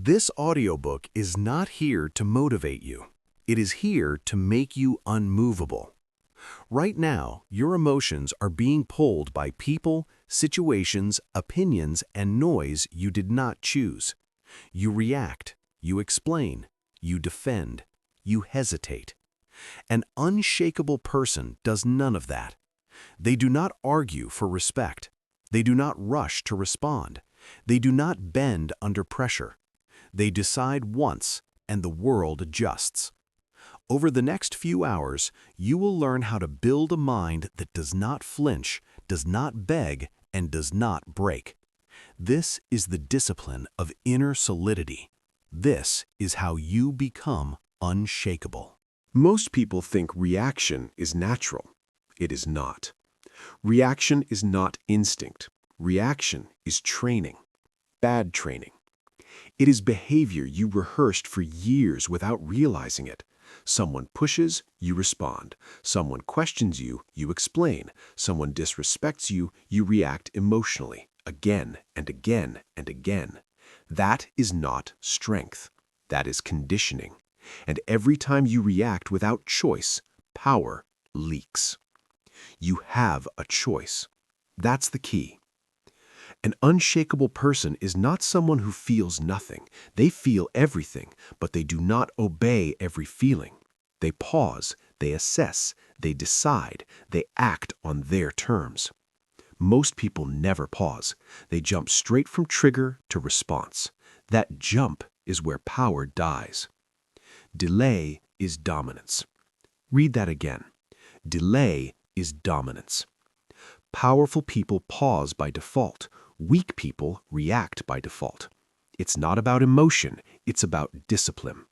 This audiobook is not here to motivate you. It is here to make you unmovable. Right now, your emotions are being pulled by people, situations, opinions, and noise you did not choose. You react, you explain, you defend, you hesitate. An unshakable person does none of that. They do not argue for respect. They do not rush to respond. They do not bend under pressure. They decide once, and the world adjusts. Over the next few hours, you will learn how to build a mind that does not flinch, does not beg, and does not break. This is the discipline of inner solidity. This is how you become unshakable. Most people think reaction is natural. It is not. Reaction is not instinct. Reaction is training. Bad training. It is behavior you rehearsed for years without realizing it. Someone pushes, you respond. Someone questions you, you explain. Someone disrespects you, you react emotionally, again and again and again. That is not strength. That is conditioning. And every time you react without choice, power leaks. You have a choice. That's the key. An unshakable person is not someone who feels nothing. They feel everything, but they do not obey every feeling. They pause, they assess, they decide, they act on their terms. Most people never pause. They jump straight from trigger to response. That jump is where power dies. Delay is dominance. Read that again. Delay is dominance. Powerful people pause by default. Weak people react by default. It's not about emotion, it's about discipline.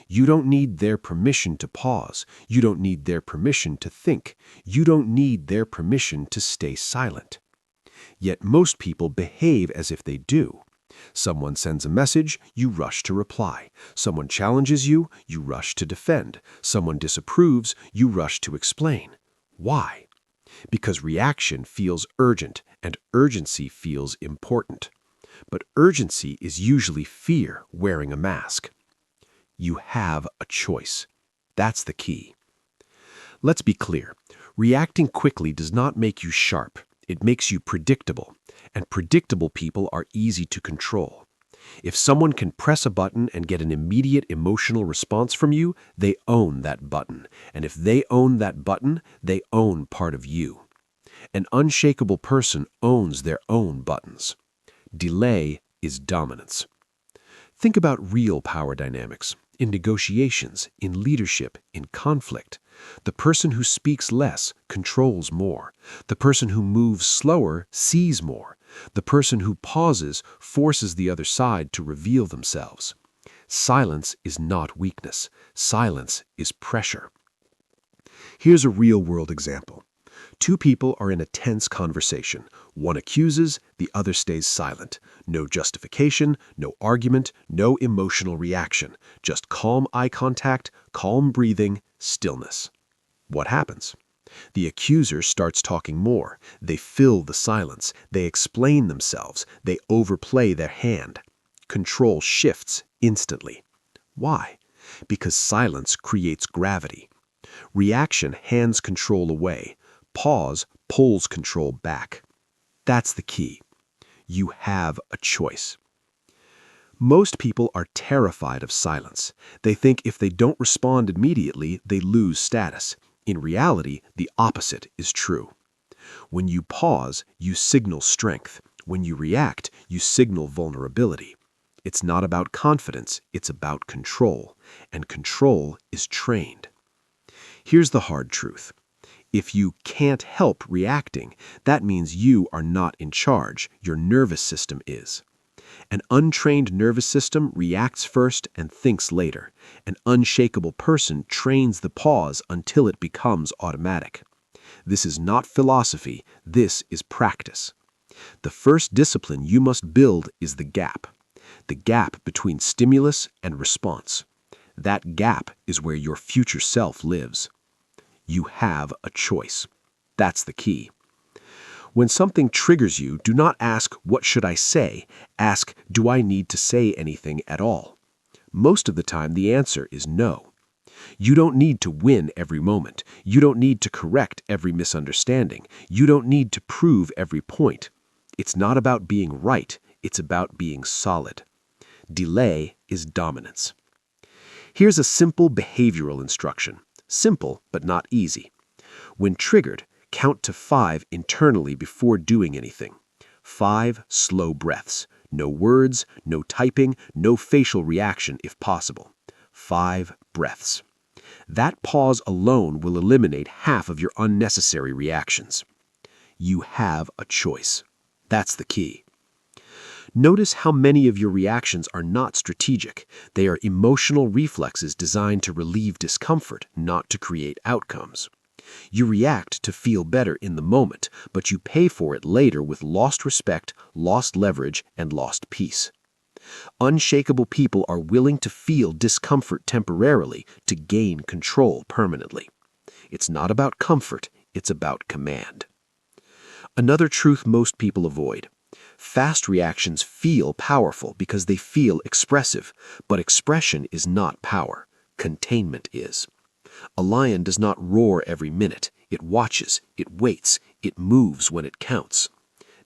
You don't need their permission to pause. You don't need their permission to think. You don't need their permission to stay silent. Yet most people behave as if they do. Someone sends a message, you rush to reply. Someone challenges you, you rush to defend. Someone disapproves, you rush to explain. Why? Because reaction feels urgent, and urgency feels important. But urgency is usually fear wearing a mask. You have a choice. That's the key. Let's be clear. Reacting quickly does not make you sharp. It makes you predictable, and predictable people are easy to control. If someone can press a button and get an immediate emotional response from you, they own that button. And if they own that button, they own part of you. An unshakable person owns their own buttons. Delay is dominance. Think about real power dynamics, in negotiations, in leadership, in conflict. The person who speaks less controls more. The person who moves slower sees more. The person who pauses forces the other side to reveal themselves. Silence is not weakness. Silence is pressure. Here's a real-world example. Two people are in a tense conversation. One accuses, the other stays silent. No justification, no argument, no emotional reaction. Just calm eye contact, calm breathing, stillness. What happens? The accuser starts talking more. They fill the silence. They explain themselves. They overplay their hand. Control shifts instantly. Why? Because silence creates gravity. Reaction hands control away. Pause pulls control back. That's the key. You have a choice. Most people are terrified of silence. They think if they don't respond immediately, they lose status. In reality, the opposite is true. When you pause, you signal strength. When you react, you signal vulnerability. It's not about confidence, it's about control. And control is trained. Here's the hard truth. If you can't help reacting, that means you are not in charge. Your nervous system is. An untrained nervous system reacts first and thinks later. An unshakable person trains the pause until it becomes automatic. This is not philosophy. This is practice. The first discipline you must build is the gap between stimulus and response. That gap is where your future self lives. You have a choice. That's the key. When something triggers you, do not ask, "What should I say?" Ask, "Do I need to say anything at all?" Most of the time, the answer is no. You don't need to win every moment. You don't need to correct every misunderstanding. You don't need to prove every point. It's not about being right. It's about being solid. Delay is dominance. Here's a simple behavioral instruction. Simple, but not easy. When triggered, count to 5 internally before doing anything. 5 slow breaths. No words, no typing, no facial reaction if possible. 5 breaths. That pause alone will eliminate half of your unnecessary reactions. You have a choice. That's the key. Notice how many of your reactions are not strategic. They are emotional reflexes designed to relieve discomfort, not to create outcomes. You react to feel better in the moment, but you pay for it later with lost respect, lost leverage, and lost peace. Unshakable people are willing to feel discomfort temporarily to gain control permanently. It's not about comfort, it's about command. Another truth most people avoid. Fast reactions feel powerful because they feel expressive, but expression is not power. Containment is. A lion does not roar every minute. It watches, it waits, it moves when it counts.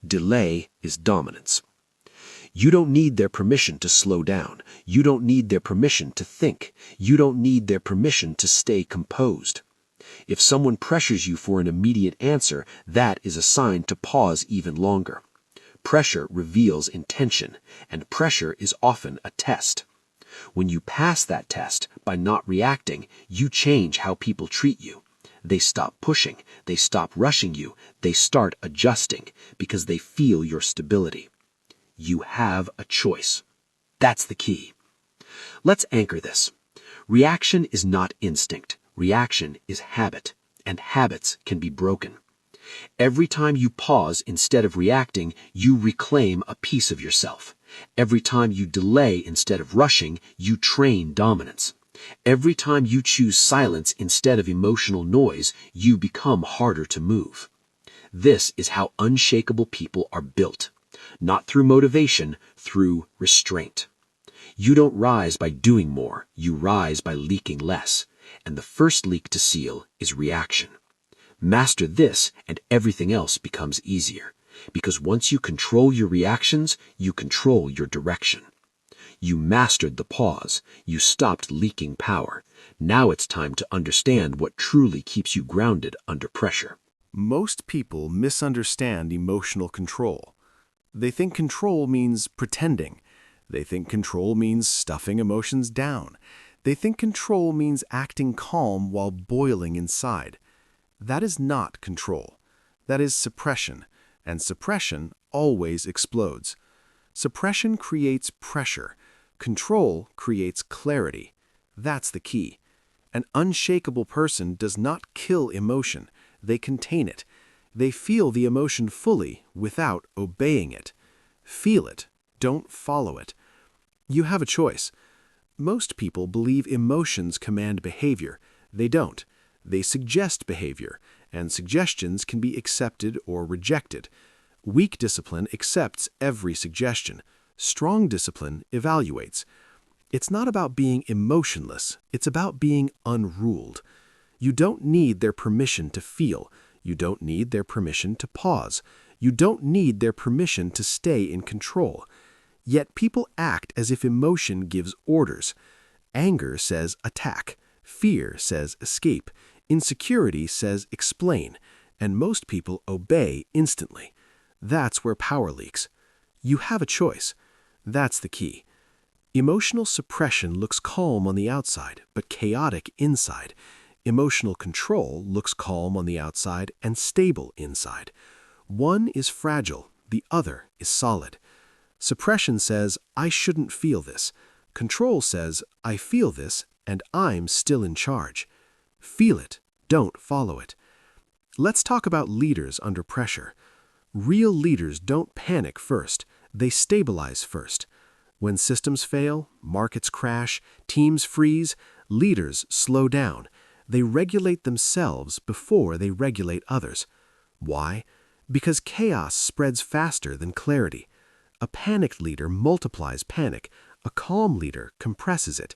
Delay is dominance. You don't need their permission to slow down. You don't need their permission to think. You don't need their permission to stay composed. If someone pressures you for an immediate answer, that is a sign to pause even longer. Pressure reveals intention, and pressure is often a test. When you pass that test by not reacting, you change how people treat you. They stop pushing, they stop rushing you, they start adjusting because they feel your stability. You have a choice. That's the key. Let's anchor this. Reaction is not instinct. Reaction is habit, and habits can be broken. Every time you pause instead of reacting, you reclaim a piece of yourself. Every time you delay instead of rushing, you train dominance. Every time you choose silence instead of emotional noise, you become harder to move. This is how unshakable people are built. Not through motivation, through restraint. You don't rise by doing more, you rise by leaking less. And the first leak to seal is reaction. Master this, and everything else becomes easier. Because once you control your reactions, you control your direction. You mastered the pause. You stopped leaking power. Now it's time to understand what truly keeps you grounded under pressure. Most people misunderstand emotional control. They think control means pretending. They think control means stuffing emotions down. They think control means acting calm while boiling inside. That is not control. That is suppression, and suppression always explodes. Suppression creates pressure. Control creates clarity. That's the key. An unshakable person does not kill emotion. They contain it. They feel the emotion fully without obeying it. Feel it. Don't follow it. You have a choice. Most people believe emotions command behavior. They don't. They suggest behavior, and suggestions can be accepted or rejected. Weak discipline accepts every suggestion. Strong discipline evaluates. It's not about being emotionless. It's about being unruled. You don't need their permission to feel. You don't need their permission to pause. You don't need their permission to stay in control. Yet people act as if emotion gives orders. Anger says attack. Fear says escape. Insecurity says explain. And most people obey instantly. That's where power leaks. You have a choice. That's the key. Emotional suppression looks calm on the outside, but chaotic inside. Emotional control looks calm on the outside and stable inside. One is fragile, the other is solid. Suppression says, I shouldn't feel this. Control says, I feel this, and I'm still in charge. Feel it, don't follow it. Let's talk about leaders under pressure. Real leaders don't panic first, they stabilize first. When systems fail, markets crash, teams freeze, leaders slow down. They regulate themselves before they regulate others. Why? Because chaos spreads faster than clarity. A panicked leader multiplies panic. A calm leader compresses it.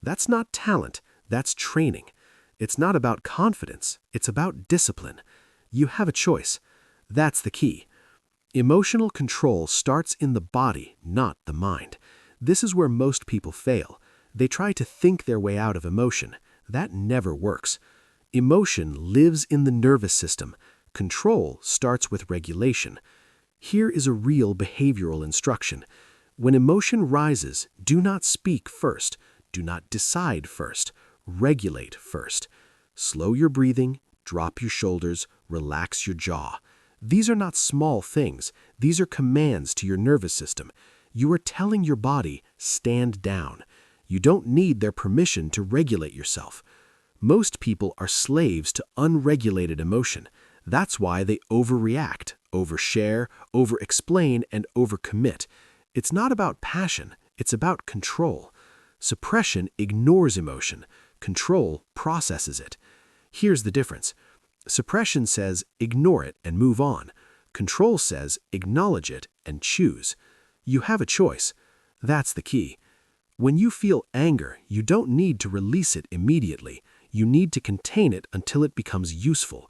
That's not talent, that's training. It's not about confidence, it's about discipline. You have a choice. That's the key. Emotional control starts in the body, not the mind. This is where most people fail. They try to think their way out of emotion. That never works. Emotion lives in the nervous system. Control starts with regulation. Here is a real behavioral instruction. When emotion rises, do not speak first. Do not decide first. Regulate first. Slow your breathing, drop your shoulders, relax your jaw. These are not small things. These are commands to your nervous system. You are telling your body, stand down. You don't need their permission to regulate yourself. Most people are slaves to unregulated emotion. That's why they overreact, overshare, overexplain, and overcommit. It's not about passion, it's about control. Suppression ignores emotion. Control processes it. Here's the difference. Suppression says, ignore it and move on. Control says, acknowledge it and choose. You have a choice. That's the key. When you feel anger, you don't need to release it immediately. You need to contain it until it becomes useful.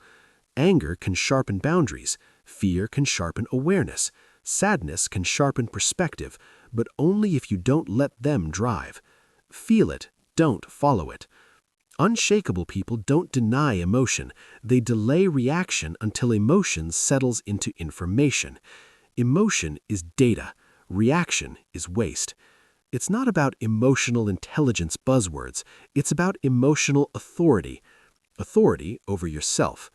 Anger can sharpen boundaries. Fear can sharpen awareness. Sadness can sharpen perspective, but only if you don't let them drive. Feel it, don't follow it. Unshakable people don't deny emotion. They delay reaction until emotion settles into information. Emotion is data. Reaction is waste. It's not about emotional intelligence buzzwords. It's about emotional authority. Authority over yourself.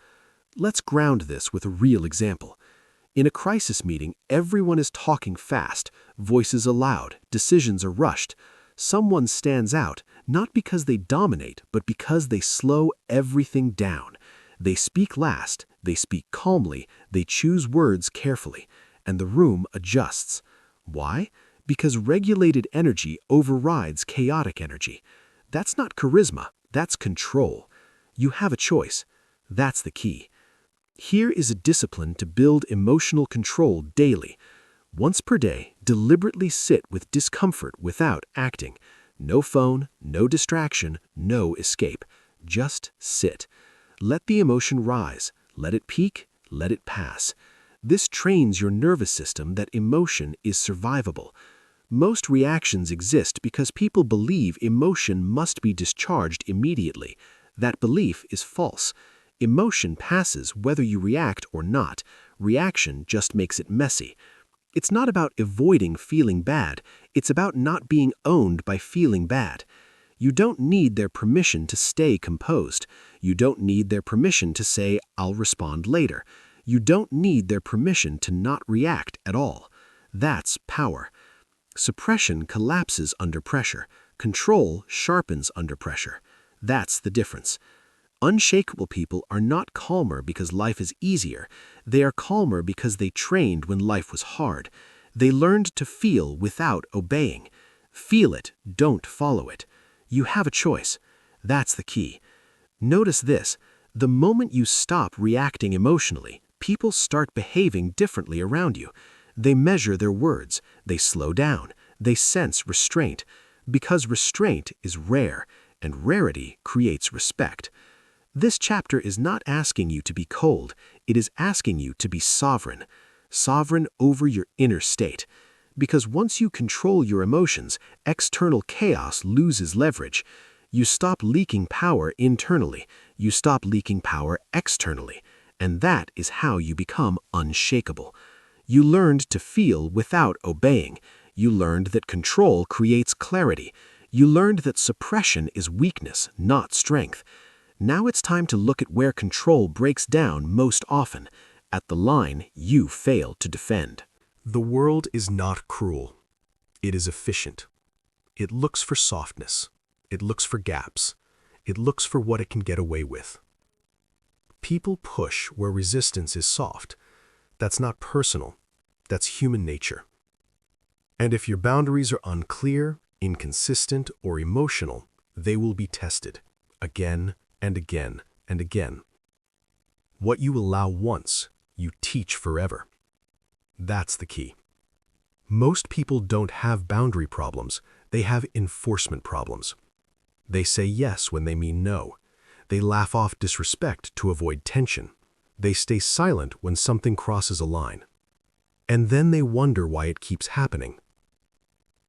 Let's ground this with a real example. In a crisis meeting, everyone is talking fast. Voices are loud. Decisions are rushed. Someone stands out, not because they dominate, but because they slow everything down. They speak last, they speak calmly, they choose words carefully, and the room adjusts. Why? Because regulated energy overrides chaotic energy. That's not charisma, that's control. You have a choice. That's the key. Here is a discipline to build emotional control daily. Once per day, deliberately sit with discomfort without acting. No phone, no distraction, no escape. Just sit. Let the emotion rise. Let it peak. Let it pass. This trains your nervous system that emotion is survivable. Most reactions exist because people believe emotion must be discharged immediately. That belief is false. Emotion passes whether you react or not. Reaction just makes it messy. It's not about avoiding feeling bad. It's about not being owned by feeling bad. You don't need their permission to stay composed. You don't need their permission to say, I'll respond later. You don't need their permission to not react at all. That's power. Suppression collapses under pressure. Control sharpens under pressure. That's the difference. Unshakable people are not calmer because life is easier. They are calmer because they trained when life was hard. They learned to feel without obeying. Feel it, don't follow it. You have a choice. That's the key. Notice this. The moment you stop reacting emotionally, people start behaving differently around you. They measure their words. They slow down. They sense restraint. Because restraint is rare, and rarity creates respect. This chapter is not asking you to be cold. It is asking you to be sovereign. Sovereign over your inner state. Because once you control your emotions, external chaos loses leverage. You stop leaking power internally. You stop leaking power externally. And that is how you become unshakable. You learned to feel without obeying. You learned that control creates clarity. You learned that suppression is weakness, not strength. Now it's time to look at where control breaks down most often, at the line you fail to defend. The world is not cruel. It is efficient. It looks for softness. It looks for gaps. It looks for what it can get away with. People push where resistance is soft. That's not personal. That's human nature. And if your boundaries are unclear, inconsistent, or emotional, they will be tested again and again and again. What you allow once, you teach forever. That's the key. Most people don't have boundary problems, they have enforcement problems. They say yes when they mean no. They laugh off disrespect to avoid tension. They stay silent when something crosses a line. And then they wonder why it keeps happening.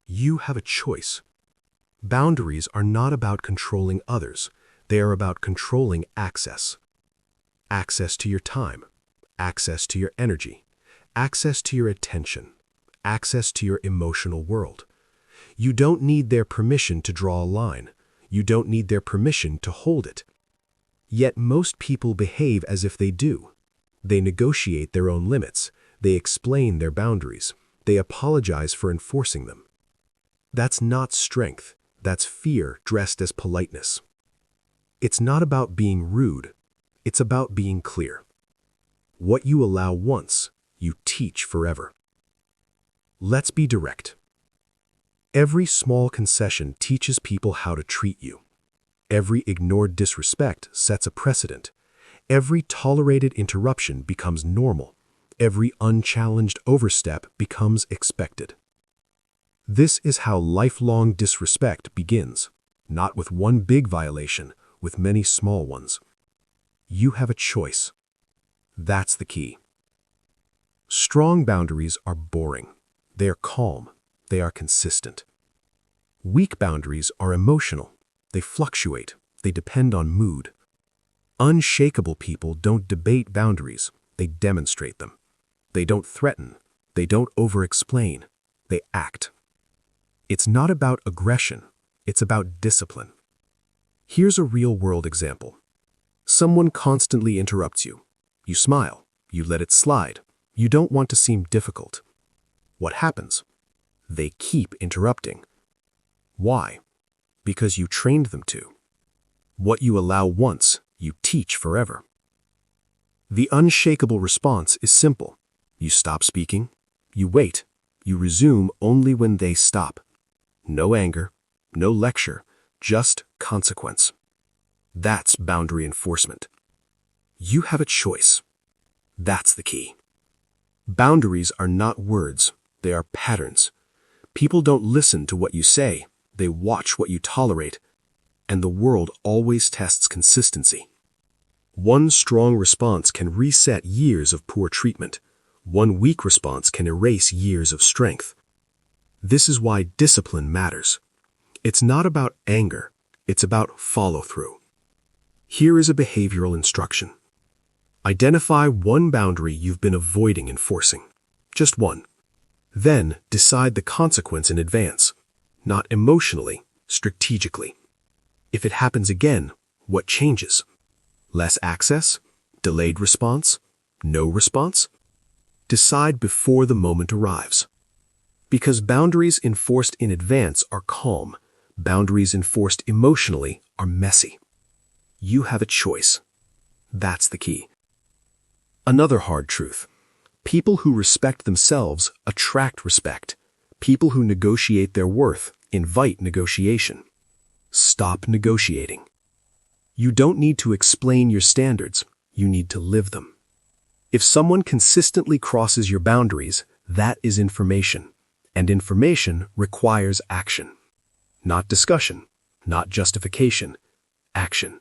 You have a choice. Boundaries are not about controlling others. They are about controlling access. Access to your time, access to your energy, access to your attention, access to your emotional world. You don't need their permission to draw a line. You don't need their permission to hold it. Yet most people behave as if they do. They negotiate their own limits. They explain their boundaries. They apologize for enforcing them. That's not strength. That's fear dressed as politeness. It's not about being rude. It's about being clear. What you allow once, you teach forever. Let's be direct. Every small concession teaches people how to treat you. Every ignored disrespect sets a precedent. Every tolerated interruption becomes normal. Every unchallenged overstep becomes expected. This is how lifelong disrespect begins, not with one big violation, with many small ones. You have a choice. That's the key. Strong boundaries are boring. They are calm. They are consistent. Weak boundaries are emotional. They fluctuate. They depend on mood. Unshakable people don't debate boundaries. They demonstrate them. They don't threaten. They don't over-explain. They act. It's not about aggression. It's about discipline. Here's a real-world example. Someone constantly interrupts you. You smile. You let it slide. You don't want to seem difficult. What happens? They keep interrupting. Why? Because you trained them to. What you allow once, you teach forever. The unshakable response is simple. You stop speaking. You wait. You resume only when they stop. No anger, no lecture, just consequence. That's boundary enforcement. You have a choice. That's the key. Boundaries are not words, they are patterns. People don't listen to what you say, they watch what you tolerate, and the world always tests consistency. One strong response can reset years of poor treatment. One weak response can erase years of strength. This is why discipline matters. It's not about anger, it's about follow-through. Here is a behavioral instruction. Identify one boundary you've been avoiding enforcing. Just one. Then decide the consequence in advance, not emotionally, strategically. If it happens again, what changes? Less access? Delayed response? No response? Decide before the moment arrives. Because boundaries enforced in advance are calm, boundaries enforced emotionally are messy. You have a choice. That's the key. Another hard truth. People who respect themselves attract respect. People who negotiate their worth invite negotiation. Stop negotiating. You don't need to explain your standards. You need to live them. If someone consistently crosses your boundaries, that is information. And information requires action. Not discussion, not justification, action.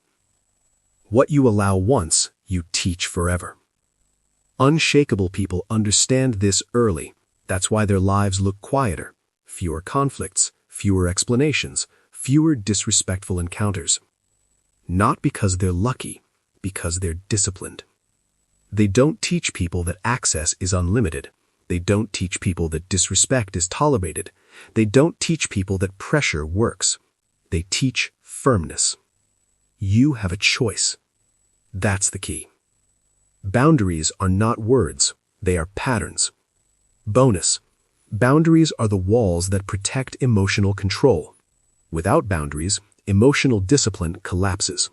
What you allow once, you teach forever. Unshakable people understand this early. That's why their lives look quieter. Fewer conflicts, fewer explanations, fewer disrespectful encounters. Not because they're lucky, because they're disciplined. They don't teach people that access is unlimited. They don't teach people that disrespect is tolerated. They don't teach people that pressure works. They teach firmness. You have a choice. That's the key. Boundaries are not words, they are patterns. Bonus: boundaries are the walls that protect emotional control. Without boundaries, emotional discipline collapses.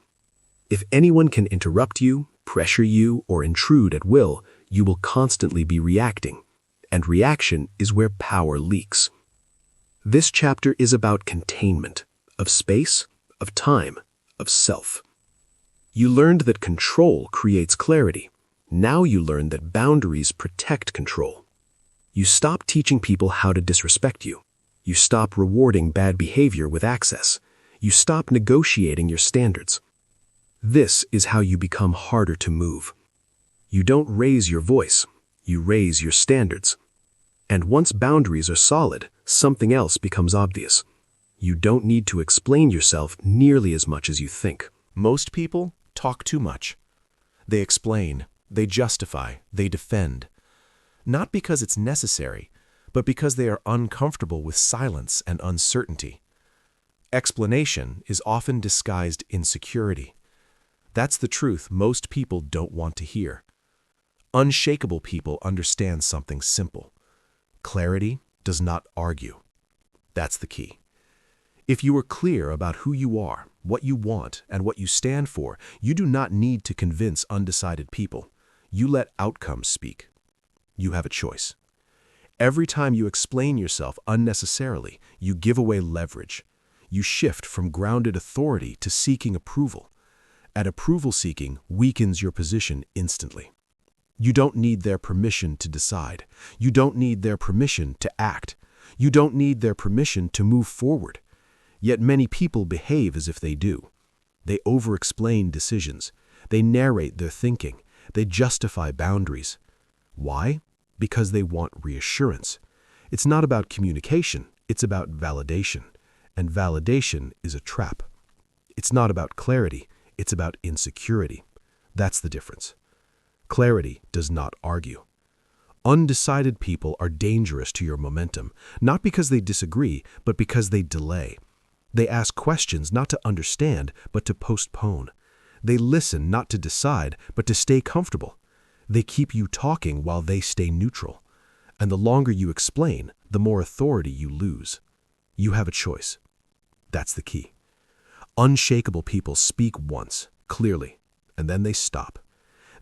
If anyone can interrupt you, pressure you, or intrude at will, you will constantly be reacting. And reaction is where power leaks. This chapter is about containment, of space, of time, of self. You learned that control creates clarity. Now you learn that boundaries protect control. You stop teaching people how to disrespect you. You stop rewarding bad behavior with access. You stop negotiating your standards. This is how you become harder to move. You don't raise your voice, you raise your standards. And once boundaries are solid, something else becomes obvious. You don't need to explain yourself nearly as much as you think. Most people talk too much. They explain, they justify, they defend. Not because it's necessary, but because they are uncomfortable with silence and uncertainty. Explanation is often disguised insecurity. That's the truth most people don't want to hear. Unshakable people understand something simple. Clarity does not argue. That's the key. If you are clear about who you are, what you want, and what you stand for, you do not need to convince undecided people. You let outcomes speak. You have a choice. Every time you explain yourself unnecessarily, you give away leverage. You shift from grounded authority to seeking approval. And approval seeking weakens your position instantly. You don't need their permission to decide. You don't need their permission to act. You don't need their permission to move forward. Yet many people behave as if they do. They over-explain decisions. They narrate their thinking. They justify boundaries. Why? Because they want reassurance. It's not about communication, it's about validation. And validation is a trap. It's not about clarity, it's about insecurity. That's the difference. Clarity does not argue. Undecided people are dangerous to your momentum, not because they disagree, but because they delay. They ask questions not to understand, but to postpone. They listen not to decide, but to stay comfortable. They keep you talking while they stay neutral. And the longer you explain, the more authority you lose. You have a choice. That's the key. Unshakable people speak once, clearly, and then they stop.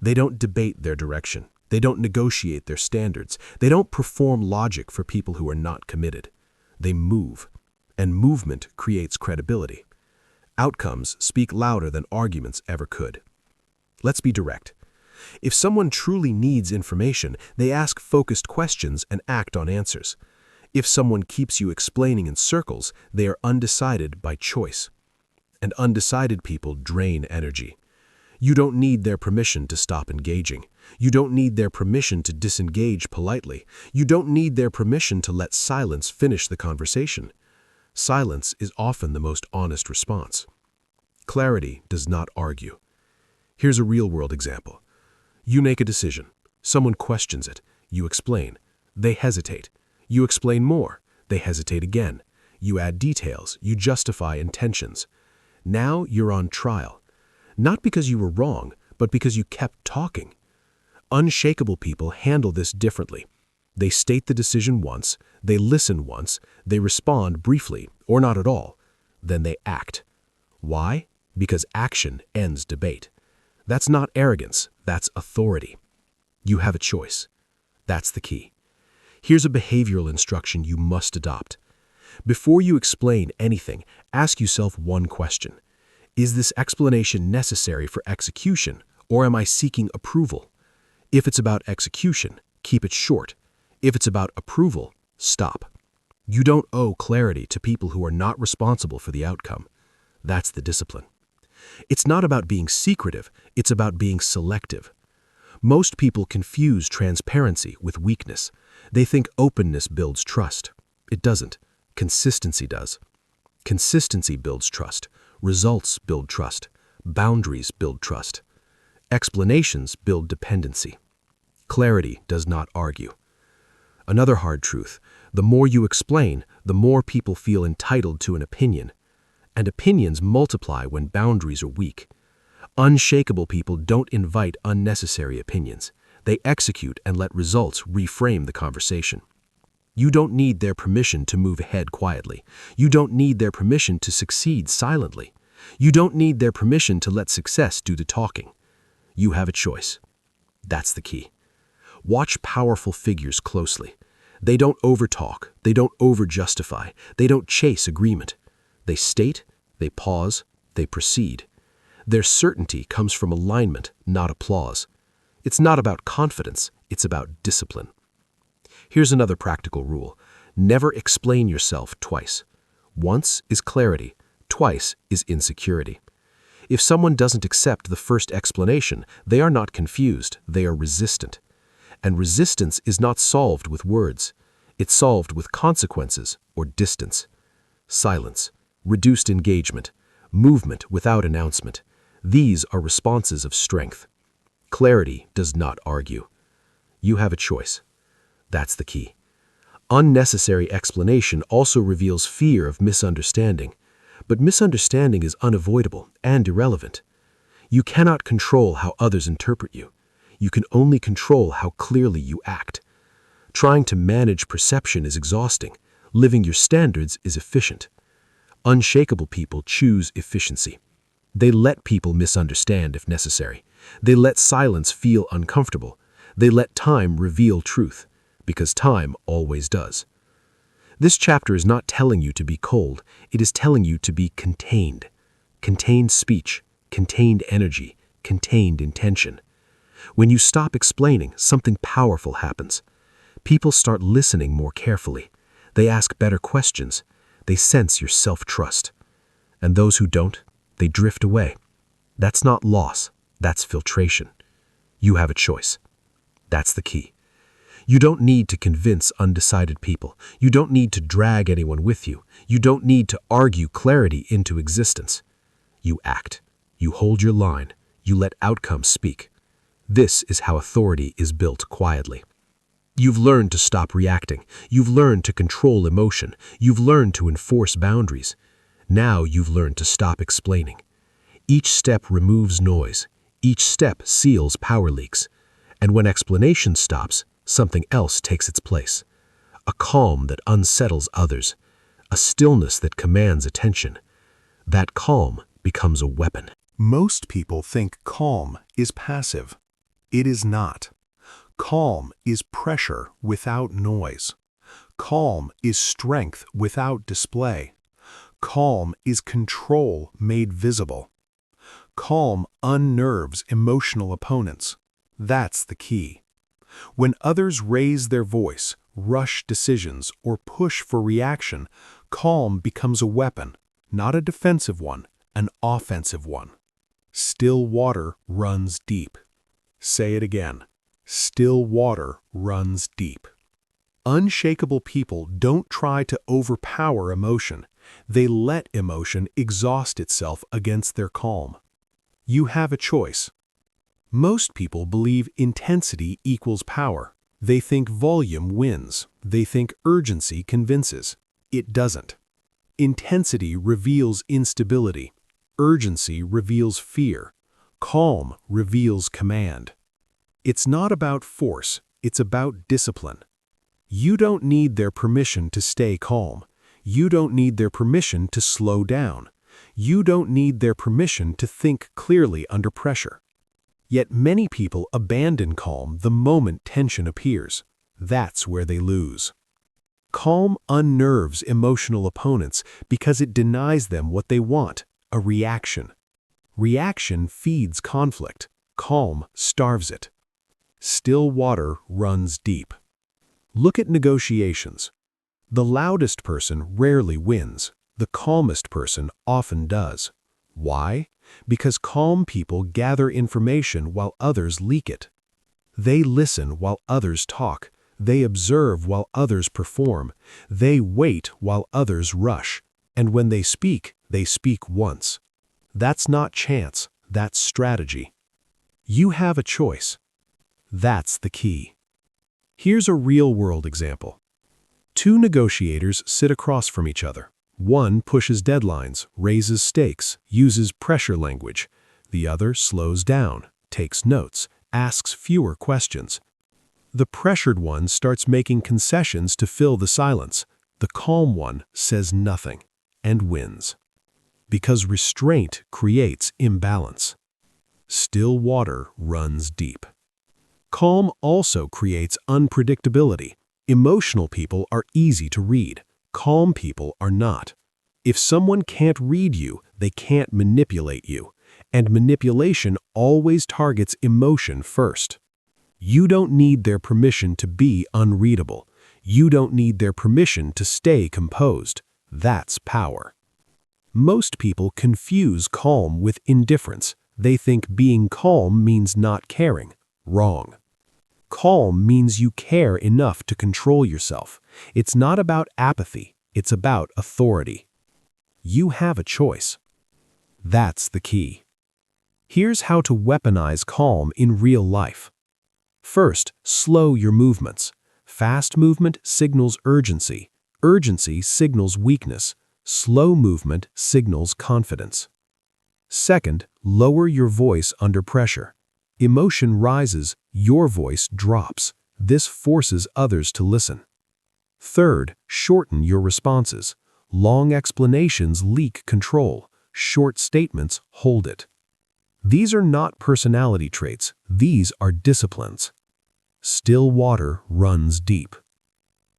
They don't debate their direction. They don't negotiate their standards. They don't perform logic for people who are not committed. They move, and movement creates credibility. Outcomes speak louder than arguments ever could. Let's be direct. If someone truly needs information, they ask focused questions and act on answers. If someone keeps you explaining in circles, they are undecided by choice. And undecided people drain energy. You don't need their permission to stop engaging. You don't need their permission to disengage politely. You don't need their permission to let silence finish the conversation. Silence is often the most honest response. Clarity does not argue. Here's a real-world example. You make a decision. Someone questions it. You explain. They hesitate. You explain more. They hesitate again. You add details. You justify intentions. Now you're on trial. Not because you were wrong, but because you kept talking. Unshakable people handle this differently. They state the decision once, they listen once, they respond briefly, or not at all. Then they act. Why? Because action ends debate. That's not arrogance, that's authority. You have a choice. That's the key. Here's a behavioral instruction you must adopt. Before you explain anything, ask yourself one question. Is this explanation necessary for execution, or am I seeking approval? If it's about execution, keep it short. If it's about approval, stop. You don't owe clarity to people who are not responsible for the outcome. That's the discipline. It's not about being secretive, it's about being selective. Most people confuse transparency with weakness. They think openness builds trust. It doesn't. Consistency does. Consistency builds trust. Results build trust. Boundaries build trust. Explanations build dependency. Clarity does not argue. Another hard truth, the more you explain, the more people feel entitled to an opinion. And opinions multiply when boundaries are weak. Unshakable people don't invite unnecessary opinions. They execute and let results reframe the conversation. You don't need their permission to move ahead quietly. You don't need their permission to succeed silently. You don't need their permission to let success do the talking. You have a choice. That's the key. Watch powerful figures closely. They don't overtalk. They don't over-justify. They don't chase agreement. They state, they pause, they proceed. Their certainty comes from alignment, not applause. It's not about confidence, it's about discipline. Here's another practical rule. Never explain yourself twice. Once is clarity, twice is insecurity. If someone doesn't accept the first explanation, they are not confused, they are resistant. And resistance is not solved with words. It's solved with consequences or distance. Silence, reduced engagement, movement without announcement. These are responses of strength. Clarity does not argue. You have a choice. That's the key. Unnecessary explanation also reveals fear of misunderstanding. But misunderstanding is unavoidable and irrelevant. You cannot control how others interpret you. You can only control how clearly you act. Trying to manage perception is exhausting. Living your standards is efficient. Unshakable people choose efficiency. They let people misunderstand if necessary. They let silence feel uncomfortable. They let time reveal truth, because time always does. This chapter is not telling you to be cold. It is telling you to be contained. Contained speech, contained energy, contained intention. When you stop explaining, something powerful happens. People start listening more carefully. They ask better questions. They sense your self-trust. And those who don't, they drift away. That's not loss. That's filtration. You have a choice. That's the key. You don't need to convince undecided people. You don't need to drag anyone with you. You don't need to argue clarity into existence. You act. You hold your line. You let outcomes speak. This is how authority is built quietly. You've learned to stop reacting. You've learned to control emotion. You've learned to enforce boundaries. Now you've learned to stop explaining. Each step removes noise. Each step seals power leaks. And when explanation stops, something else takes its place. A calm that unsettles others. A stillness that commands attention. That calm becomes a weapon. Most people think calm is passive. It is not. Calm is pressure without noise. Calm is strength without display. Calm is control made visible. Calm unnerves emotional opponents. That's the key. When others raise their voice, rush decisions, or push for reaction, calm becomes a weapon, not a defensive one, an offensive one. Still water runs deep. Say it again. Still water runs deep. Unshakable people don't try to overpower emotion. They let emotion exhaust itself against their calm. You have a choice. Most people believe intensity equals power. They think volume wins. They think urgency convinces. It doesn't. Intensity reveals instability. Urgency reveals fear. Calm reveals command. It's not about force, it's about discipline. You don't need their permission to stay calm. You don't need their permission to slow down. You don't need their permission to think clearly under pressure. Yet many people abandon calm the moment tension appears. That's where they lose. Calm unnerves emotional opponents because it denies them what they want, a reaction. Reaction feeds conflict. Calm starves it. Still water runs deep. Look at negotiations. The loudest person rarely wins. The calmest person often does. Why? Because calm people gather information while others leak it. They listen while others talk. They observe while others perform. They wait while others rush. And when they speak once. That's not chance, that's strategy. You have a choice. That's the key. Here's a real-world example. Two negotiators sit across from each other. One pushes deadlines, raises stakes, uses pressure language. The other slows down, takes notes, asks fewer questions. The pressured one starts making concessions to fill the silence. The calm one says nothing and wins. Because restraint creates imbalance. Still water runs deep. Calm also creates unpredictability. Emotional people are easy to read. Calm people are not. If someone can't read you, they can't manipulate you. And manipulation always targets emotion first. You don't need their permission to be unreadable. You don't need their permission to stay composed. That's power. Most people confuse calm with indifference. They think being calm means not caring. Wrong. Calm means you care enough to control yourself. It's not about apathy. It's about authority. You have a choice. That's the key. Here's how to weaponize calm in real life. First, slow your movements. Fast movement signals urgency. Urgency signals weakness. Slow movement signals confidence. Second, lower your voice under pressure. Emotion rises, your voice drops. This forces others to listen. Third, shorten your responses. Long explanations leak control. Short statements hold it. These are not personality traits. These are disciplines. Still water runs deep.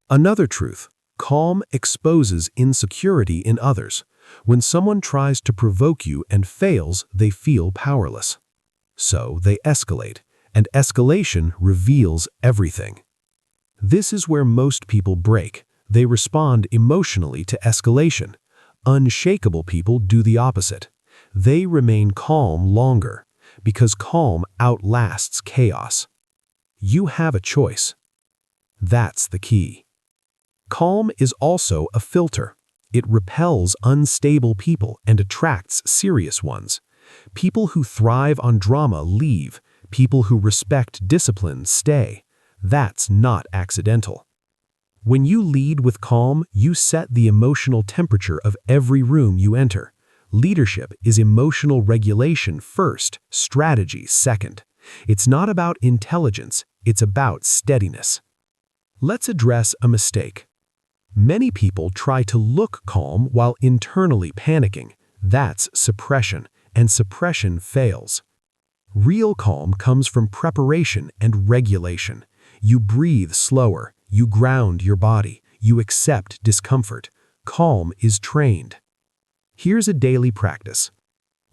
Another truth. Calm exposes insecurity in others. When someone tries to provoke you and fails, they feel powerless. So they escalate, and escalation reveals everything. This is where most people break. They respond emotionally to escalation. Unshakable people do the opposite. They remain calm longer, because calm outlasts chaos. You have a choice. That's the key. Calm is also a filter. It repels unstable people and attracts serious ones. People who thrive on drama leave. People who respect discipline stay. That's not accidental. When you lead with calm, you set the emotional temperature of every room you enter. Leadership is emotional regulation first, strategy second. It's not about intelligence, it's about steadiness. Let's address a mistake. Many people try to look calm while internally panicking. That's suppression, and suppression fails. Real calm comes from preparation and regulation. You breathe slower, you ground your body, you accept discomfort. Calm is trained. Here's a daily practice.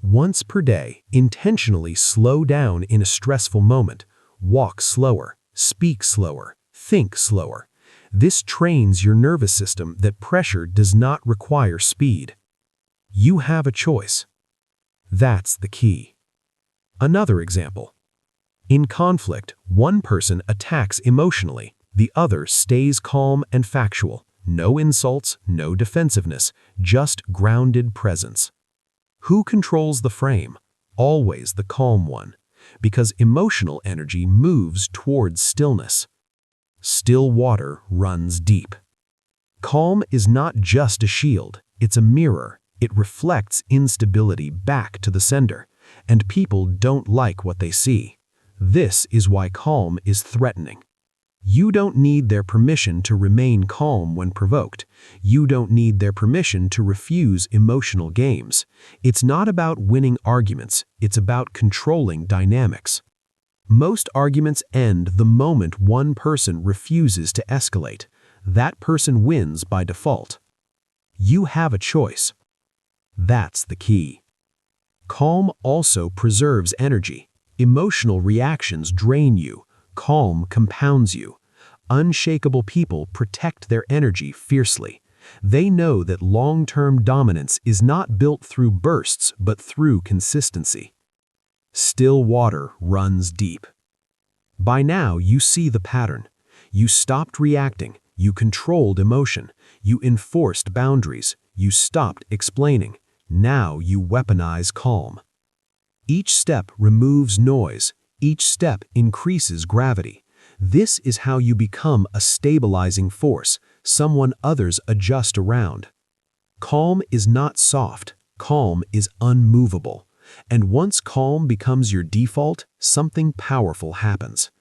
Once per day, intentionally slow down in a stressful moment. Walk slower, speak slower, think slower. This trains your nervous system that pressure does not require speed. You have a choice. That's the key. Another example. In conflict, one person attacks emotionally, the other stays calm and factual. No insults, no defensiveness, just grounded presence. Who controls the frame? Always the calm one, because emotional energy moves towards stillness. Still water runs deep. Calm is not just a shield, it's a mirror. It reflects instability back to the sender, and people don't like what they see. This is why calm is threatening. You don't need their permission to remain calm when provoked. You don't need their permission to refuse emotional games. It's not about winning arguments, it's about controlling dynamics. Most arguments end the moment one person refuses to escalate. That person wins by default. You have a choice. That's the key. Calm also preserves energy. Emotional reactions drain you. Calm compounds you. Unshakable people protect their energy fiercely. They know that long-term dominance is not built through bursts but through consistency. Still water runs deep. By now, you see the pattern. You stopped reacting. You controlled emotion. You enforced boundaries. You stopped explaining. Now you weaponize calm. Each step removes noise. Each step increases gravity. This is how you become a stabilizing force, someone others adjust around. Calm is not soft. Calm is unmovable. And once calm becomes your default, something powerful happens.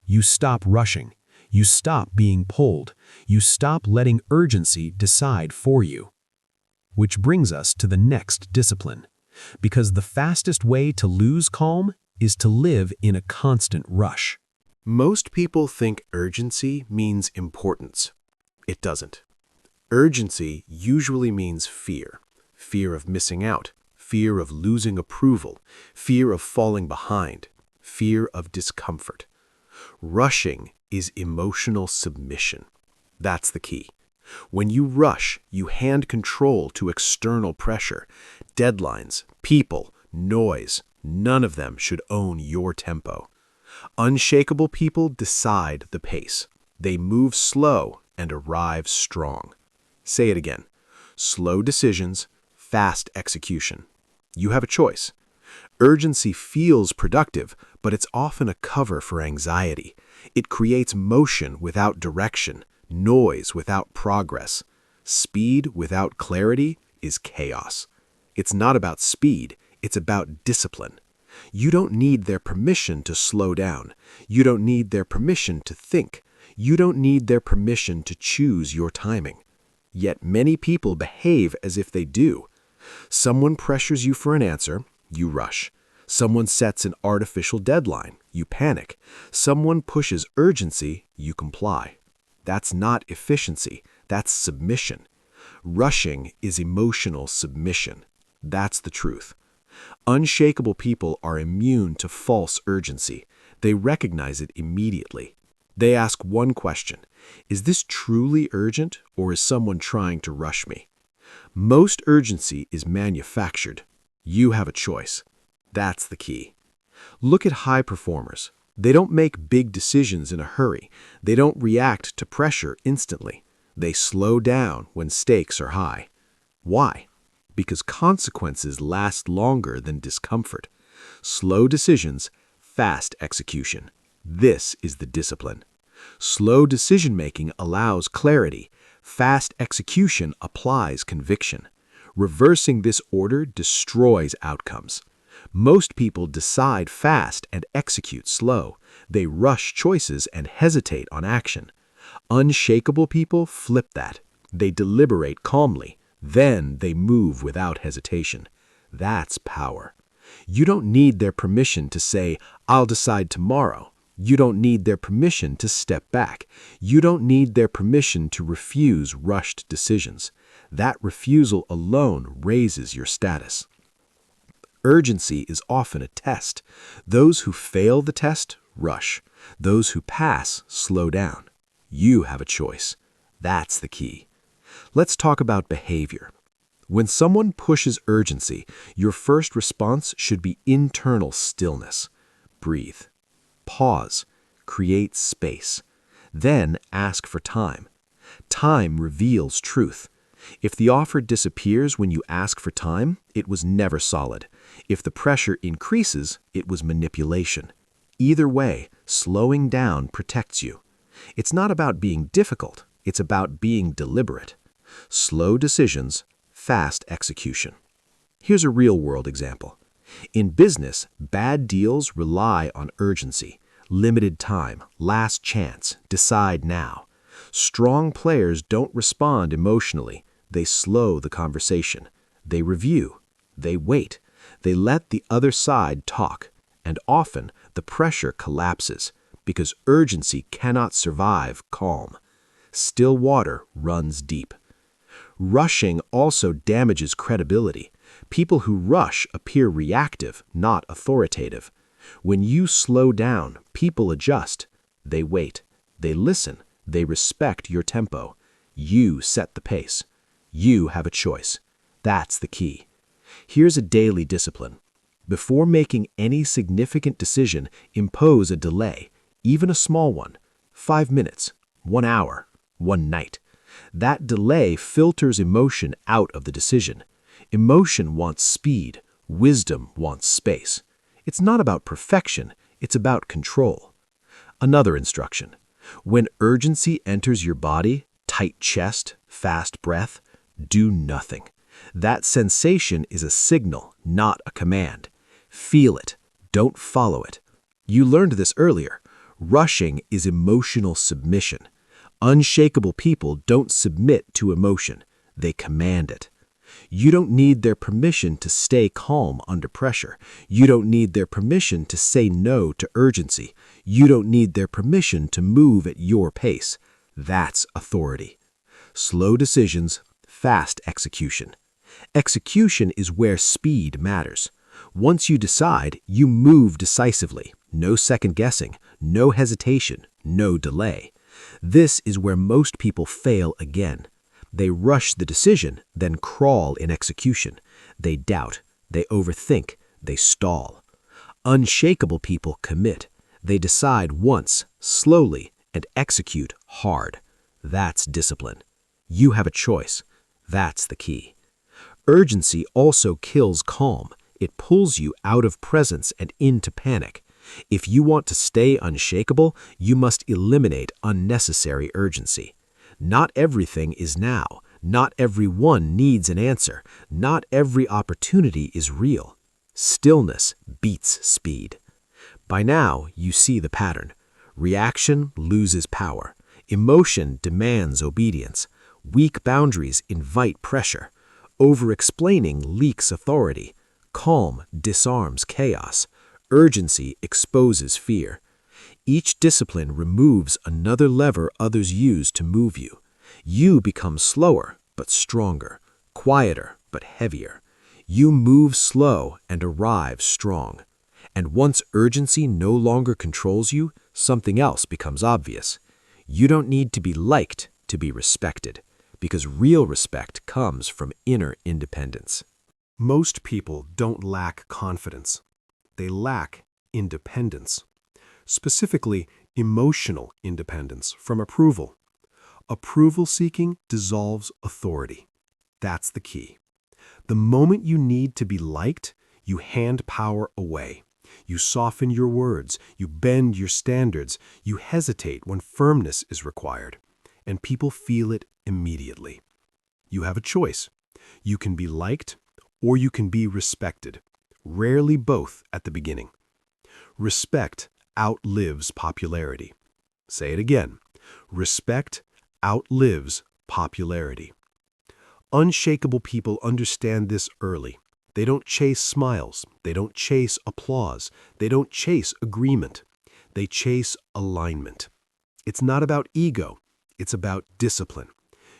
You stop rushing. You stop being pulled. You stop letting urgency decide for you. Which brings us to the next discipline. Because the fastest way to lose calm is to live in a constant rush. Most people think urgency means importance. It doesn't. Urgency usually means fear. Fear of missing out. Fear of losing approval. Fear of falling behind. Fear of discomfort. Rushing is emotional submission. That's the key. When you rush, you hand control to external pressure. Deadlines, people, noise, none of them should own your tempo. Unshakable people decide the pace. They move slow and arrive strong. Say it again. Slow decisions, fast execution. You have a choice. Urgency feels productive, but it's often a cover for anxiety. It creates motion without direction, noise without progress. Speed without clarity is chaos. It's not about speed, it's about discipline. You don't need their permission to slow down. You don't need their permission to think. You don't need their permission to choose your timing. Yet many people behave as if they do. Someone pressures you for an answer, you rush. Someone sets an artificial deadline, you panic. Someone pushes urgency, you comply. That's not efficiency, that's submission. Rushing is emotional submission. That's the truth. Unshakable people are immune to false urgency. They recognize it immediately. They ask one question: is this truly urgent, or is someone trying to rush me? Most urgency is manufactured. You have a choice. That's the key. Look at high performers. They don't make big decisions in a hurry. They don't react to pressure instantly. They slow down when stakes are high. Why? Because consequences last longer than discomfort. Slow decisions, fast execution. This is the discipline. Slow decision-making allows clarity. Fast execution applies conviction. Reversing this order destroys outcomes. Most people decide fast and execute slow. They rush choices and hesitate on action. Unshakable people flip that. They deliberate calmly. Then they move without hesitation. That's power. You don't need their permission to say, "I'll decide tomorrow." You don't need their permission to step back. You don't need their permission to refuse rushed decisions. That refusal alone raises your status. Urgency is often a test. Those who fail the test rush. Those who pass slow down. You have a choice. That's the key. Let's talk about behavior. When someone pushes urgency, your first response should be internal stillness. Breathe. Pause. Create space. Then ask for time. Time reveals truth. If the offer disappears when you ask for time, it was never solid. If the pressure increases, it was manipulation. Either way, slowing down protects you. It's not about being difficult, it's about being deliberate. Slow decisions, fast execution. Here's a real-world example. In business, bad deals rely on urgency. Limited time, last chance, decide now. Strong players don't respond emotionally. They slow the conversation. They review. They wait. They let the other side talk. And often, the pressure collapses because urgency cannot survive calm. Still water runs deep. Rushing also damages credibility. People who rush appear reactive, not authoritative. When you slow down, people adjust. They wait. They listen. They respect your tempo. You set the pace. You have a choice. That's the key. Here's a daily discipline. Before making any significant decision, impose a delay, even a small one. 5 minutes, 1 hour, 1 night. That delay filters emotion out of the decision. Emotion wants speed. Wisdom wants space. It's not about perfection. It's about control. Another instruction. When urgency enters your body, tight chest, fast breath, do nothing. That sensation is a signal, not a command. Feel it. Don't follow it. You learned this earlier. Rushing is emotional submission. Unshakable people don't submit to emotion. They command it. You don't need their permission to stay calm under pressure. You don't need their permission to say no to urgency. You don't need their permission to move at your pace. That's authority. Slow decisions, fast execution. Execution is where speed matters. Once you decide, you move decisively. No second guessing, no hesitation, no delay. This is where most people fail again. They rush the decision, then crawl in execution. They doubt, they overthink, they stall. Unshakable people commit. They decide once, slowly, and execute hard. That's discipline. You have a choice. That's the key. Urgency also kills calm. It pulls you out of presence and into panic. If you want to stay unshakable, you must eliminate unnecessary urgency. Not everything is now. Not everyone needs an answer. Not every opportunity is real. Stillness beats speed. By now, you see the pattern. Reaction loses power. Emotion demands obedience. Weak boundaries invite pressure. Over-explaining leaks authority. Calm disarms chaos. Urgency exposes fear. Each discipline removes another lever others use to move you. You become slower but stronger, quieter but heavier. You move slow and arrive strong. And once urgency no longer controls you, something else becomes obvious. You don't need to be liked to be respected, because real respect comes from inner independence. Most people don't lack confidence. They lack independence. Specifically, emotional independence from approval. Approval seeking dissolves authority. That's the key. The moment you need to be liked, you hand power away. You soften your words, you bend your standards, you hesitate when firmness is required, and people feel it immediately. You have a choice. You can be liked or you can be respected, rarely both at the beginning. Respect outlives popularity. Say it again. Respect outlives popularity. Unshakable people understand this early. They don't chase smiles. They don't chase applause. They don't chase agreement. They chase alignment. It's not about ego. It's about discipline.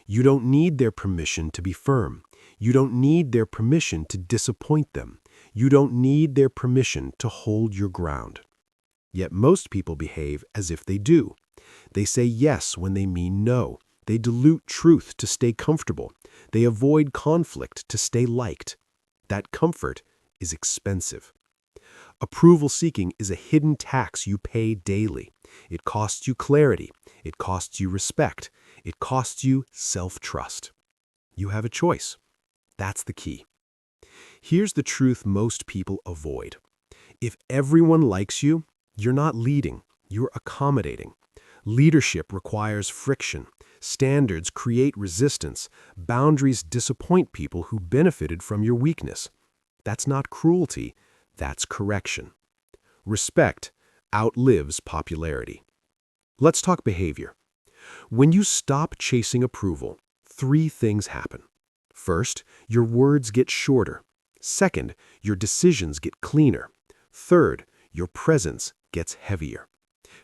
You don't need their permission to be firm. You don't need their permission to disappoint them. You don't need their permission to hold your ground. Yet most people behave as if they do. They say yes when they mean no. They dilute truth to stay comfortable. They avoid conflict to stay liked. That comfort is expensive. Approval seeking is a hidden tax you pay daily. It costs you clarity. It costs you respect. It costs you self-trust. You have a choice. That's the key. Here's the truth most people avoid. If everyone likes you, you're not leading, you're accommodating. Leadership requires friction. Standards create resistance. Boundaries disappoint people who benefited from your weakness. That's not cruelty, that's correction. Respect outlives popularity. Let's talk behavior. When you stop chasing approval, 3 things happen. First, your words get shorter. Second, your decisions get cleaner. Third, your presence gets heavier.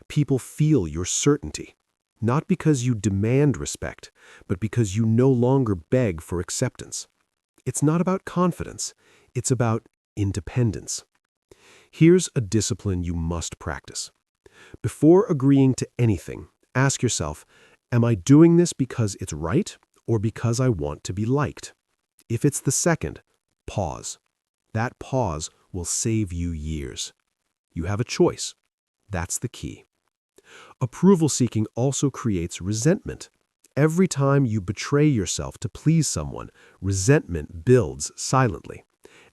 People feel your certainty, not because you demand respect, but because you no longer beg for acceptance. It's not about confidence, it's about independence. Here's a discipline you must practice. Before agreeing to anything, ask yourself, am I doing this because it's right or because I want to be liked? If it's the second, pause. That pause will save you years. You have a choice. That's the key. Approval seeking also creates resentment. Every time you betray yourself to please someone, resentment builds silently.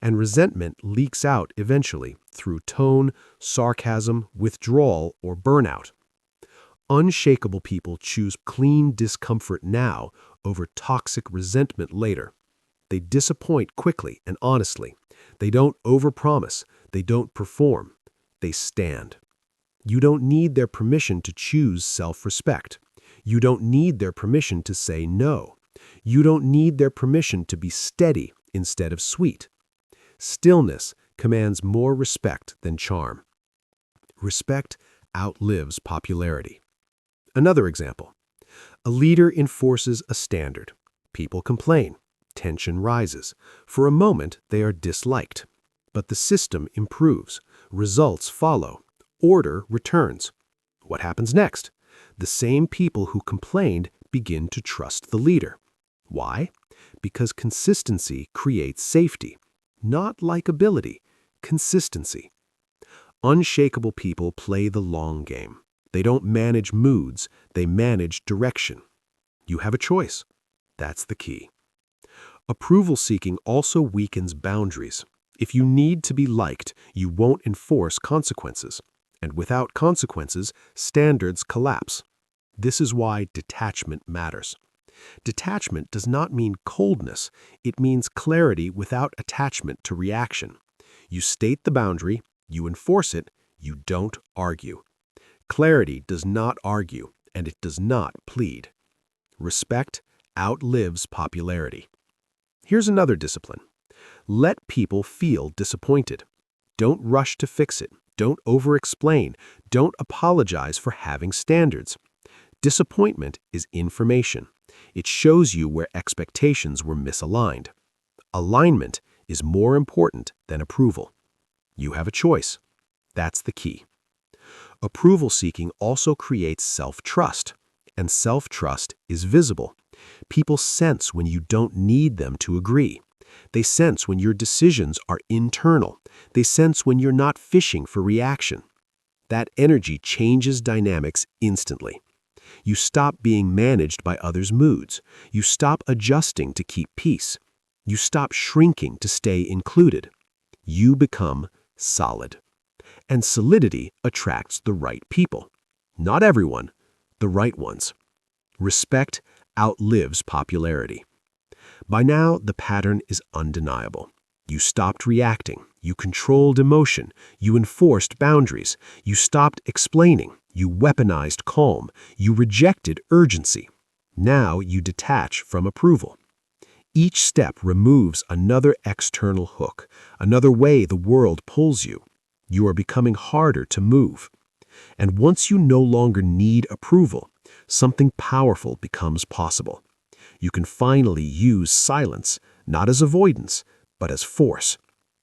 And resentment leaks out eventually through tone, sarcasm, withdrawal, or burnout. Unshakable people choose clean discomfort now over toxic resentment later. They disappoint quickly and honestly. They don't overpromise. They don't perform. They stand. You don't need their permission to choose self-respect. You don't need their permission to say no. You don't need their permission to be steady instead of sweet. Stillness commands more respect than charm. Respect outlives popularity. Another example. A leader enforces a standard. People complain. Tension rises. For a moment, they are disliked. But the system improves. Results follow. Order returns. What happens next? The same people who complained begin to trust the leader. Why? Because consistency creates safety. Not likability, consistency. Unshakable people play the long game. They don't manage moods, they manage direction. You have a choice. That's the key. Approval seeking also weakens boundaries. If you need to be liked, you won't enforce consequences. And without consequences, standards collapse. This is why detachment matters. Detachment does not mean coldness. It means clarity without attachment to reaction. You state the boundary, you enforce it, you don't argue. Clarity does not argue, and it does not plead. Respect outlives popularity. Here's another discipline. Let people feel disappointed. Don't rush to fix it. Don't over-explain. Don't apologize for having standards. Disappointment is information. It shows you where expectations were misaligned. Alignment is more important than approval. You have a choice. That's the key. Approval seeking also creates self-trust, and self-trust is visible. People sense when you don't need them to agree. They sense when your decisions are internal. They sense when you're not fishing for reaction. That energy changes dynamics instantly. You stop being managed by others' moods. You stop adjusting to keep peace. You stop shrinking to stay included. You become solid. And solidity attracts the right people. Not everyone, the right ones. Respect outlives popularity. By now, the pattern is undeniable. You stopped reacting. You controlled emotion. You enforced boundaries. You stopped explaining. You weaponized calm. You rejected urgency. Now you detach from approval. Each step removes another external hook, another way the world pulls you. You are becoming harder to move. And once you no longer need approval, something powerful becomes possible. You can finally use silence, not as avoidance, but as force.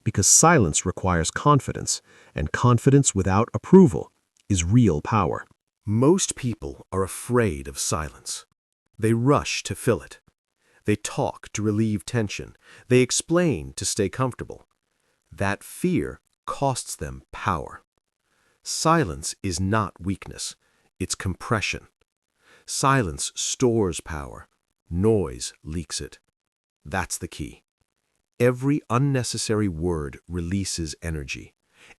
Because silence requires confidence, and confidence without approval is real power. Most people are afraid of silence. They rush to fill it. They talk to relieve tension. They explain to stay comfortable. That fear costs them power. Silence is not weakness. It's compression. Silence stores power. Noise leaks it. That's the key. Every unnecessary word releases energy.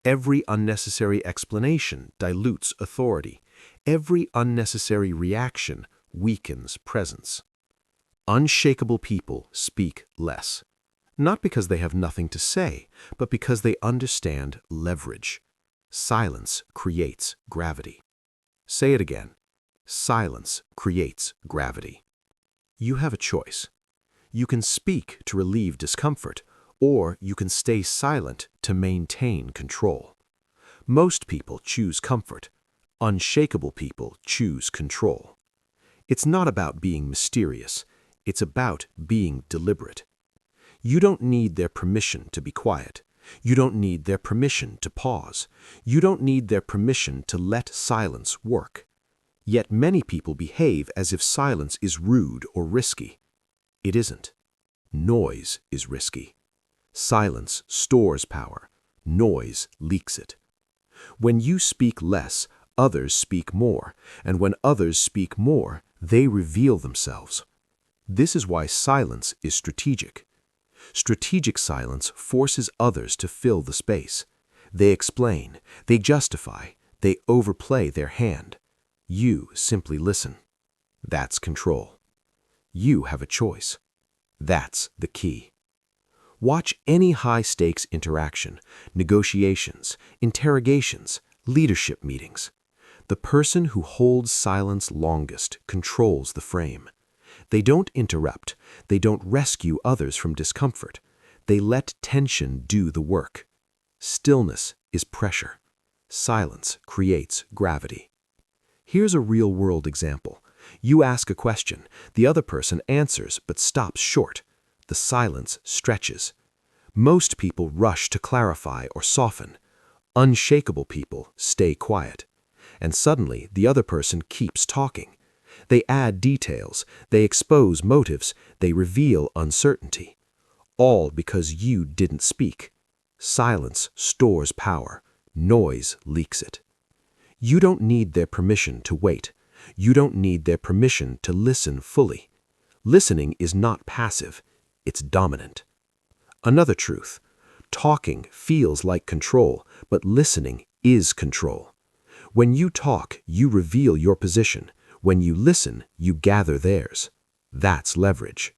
Every unnecessary explanation dilutes authority. Every unnecessary reaction weakens presence. Unshakable people speak less. Not because they have nothing to say, but because they understand leverage. Silence creates gravity. Say it again. Silence creates gravity. You have a choice. You can speak to relieve discomfort, or you can stay silent to maintain control. Most people choose comfort. Unshakable people choose control. It's not about being mysterious. It's about being deliberate. You don't need their permission to be quiet. You don't need their permission to pause. You don't need their permission to let silence work. Yet many people behave as if silence is rude or risky. It isn't. Noise is risky. Silence stores power. Noise leaks it. When you speak less, others speak more, and when others speak more, they reveal themselves. This is why silence is strategic. Strategic silence forces others to fill the space. They explain, they justify, they overplay their hand. You simply listen. That's control. You have a choice. That's the key. Watch any high-stakes interaction, negotiations, interrogations, leadership meetings. The person who holds silence longest controls the frame. They don't interrupt. They don't rescue others from discomfort. They let tension do the work. Stillness is pressure. Silence creates gravity. Here's a real-world example. You ask a question. The other person answers but stops short. The silence stretches. Most people rush to clarify or soften. Unshakable people stay quiet. And suddenly, the other person keeps talking. They add details, they expose motives, they reveal uncertainty. All because you didn't speak. Silence stores power. Noise leaks it. You don't need their permission to wait. You don't need their permission to listen fully. Listening is not passive, it's dominant. Another truth. Talking feels like control, but listening is control. When you talk, you reveal your position. When you listen, you gather theirs. That's leverage.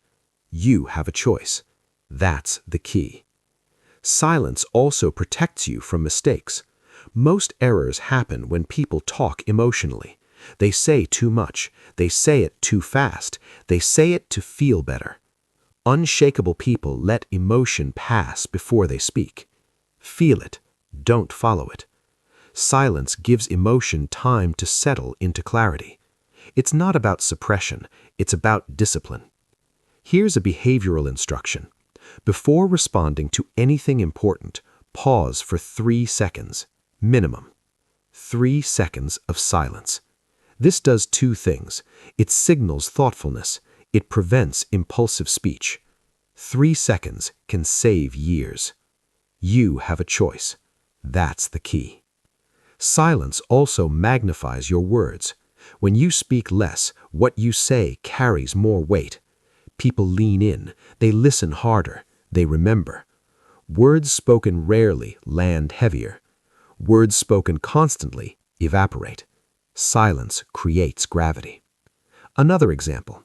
You have a choice. That's the key. Silence also protects you from mistakes. Most errors happen when people talk emotionally. They say too much. They say it too fast. They say it to feel better. Unshakable people let emotion pass before they speak. Feel it. Don't follow it. Silence gives emotion time to settle into clarity. It's not about suppression. It's about discipline. Here's a behavioral instruction. Before responding to anything important, pause for 3 seconds, minimum. 3 seconds of silence. This does 2 things. It signals thoughtfulness. It prevents impulsive speech. 3 seconds can save years. You have a choice. That's the key. Silence also magnifies your words. When you speak less, what you say carries more weight. People lean in, they listen harder, they remember. Words spoken rarely land heavier. Words spoken constantly evaporate. Silence creates gravity. Another example.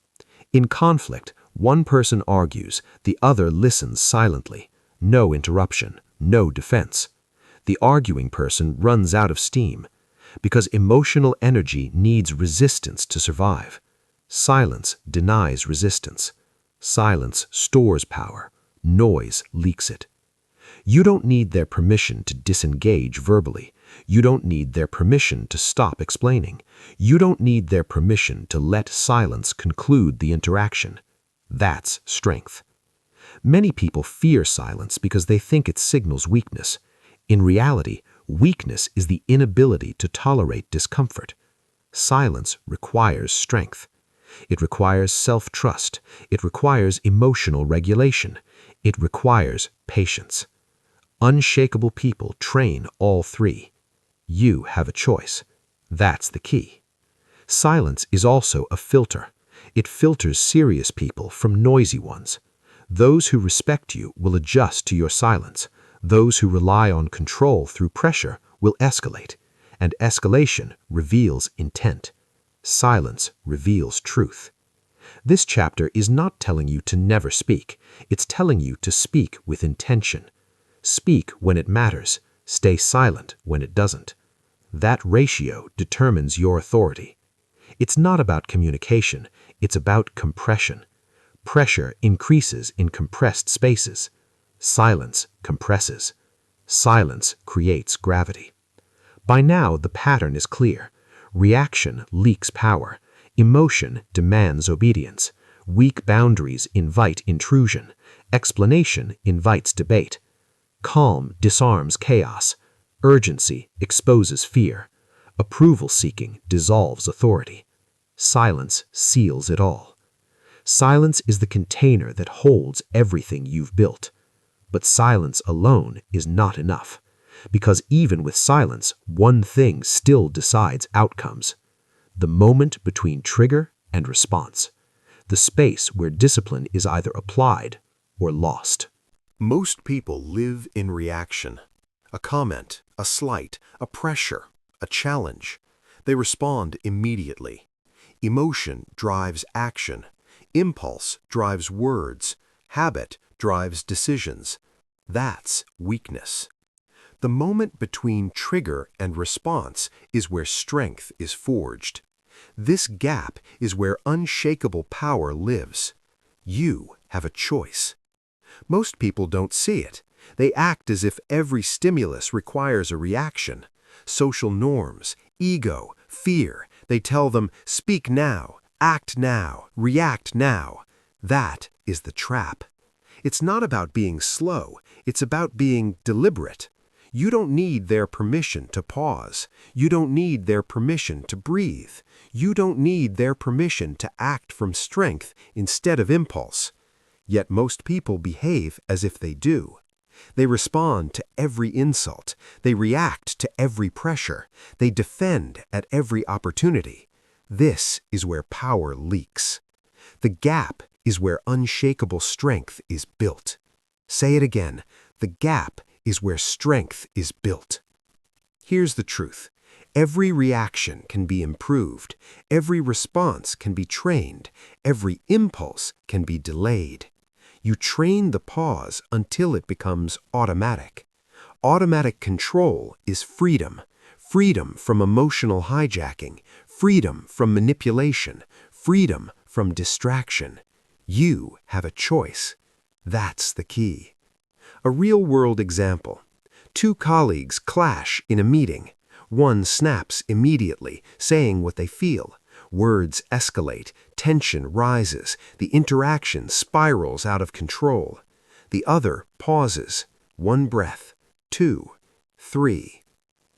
In conflict, one person argues, the other listens silently. No interruption, no defense. The arguing person runs out of steam because emotional energy needs resistance to survive. Silence denies resistance. Silence stores power. Noise leaks it. You don't need their permission to disengage verbally. You don't need their permission to stop explaining. You don't need their permission to let silence conclude the interaction. That's strength. Many people fear silence because they think it signals weakness. In reality, weakness is the inability to tolerate discomfort. Silence requires strength. It requires self-trust. It requires emotional regulation. It requires patience. Unshakable people train all 3. You have a choice. That's the key. Silence is also a filter. It filters serious people from noisy ones. Those who respect you will adjust to your silence. Those who rely on control through pressure will escalate, and escalation reveals intent. Silence reveals truth. This chapter is not telling you to never speak. It's telling you to speak with intention. Speak when it matters. Stay silent when it doesn't. That ratio determines your authority. It's not about communication. It's about compression. Pressure increases in compressed spaces. Silence compresses. Silence creates gravity. By now, the pattern is clear. Reaction leaks power. Emotion demands obedience. Weak boundaries invite intrusion. Explanation invites debate. Calm disarms chaos. Urgency exposes fear. Approval-seeking dissolves authority. Silence seals it all. Silence is the container that holds everything you've built. But silence alone is not enough, because even with silence, one thing still decides outcomes. The moment between trigger and response. The space where discipline is either applied or lost. Most people live in reaction. A comment, a slight, a pressure, a challenge. They respond immediately. Emotion drives action. Impulse drives words. Habit drives decisions. That's weakness. The moment between trigger and response is where strength is forged. This gap is where unshakable power lives. You have a choice. Most people don't see it. They act as if every stimulus requires a reaction. Social norms, ego, fear. They tell them, speak now, act now, react now. That is the trap. It's not about being slow. It's about being deliberate. You don't need their permission to pause. You don't need their permission to breathe. You don't need their permission to act from strength instead of impulse. Yet most people behave as if they do. They respond to every insult. They react to every pressure. They defend at every opportunity. This is where power leaks. The gap is where unshakable strength is built. Say it again. The gap is where strength is built. Here's the truth. Every reaction can be improved. Every response can be trained. Every impulse can be delayed. You train the pause until it becomes automatic. Automatic control is freedom. Freedom from emotional hijacking. Freedom from manipulation. Freedom from distraction. You have a choice. That's the key. A real-world example. Two colleagues clash in a meeting. One snaps immediately, saying what they feel. Words escalate, tension rises, the interaction spirals out of control. The other pauses. 1 breath, 2, 3.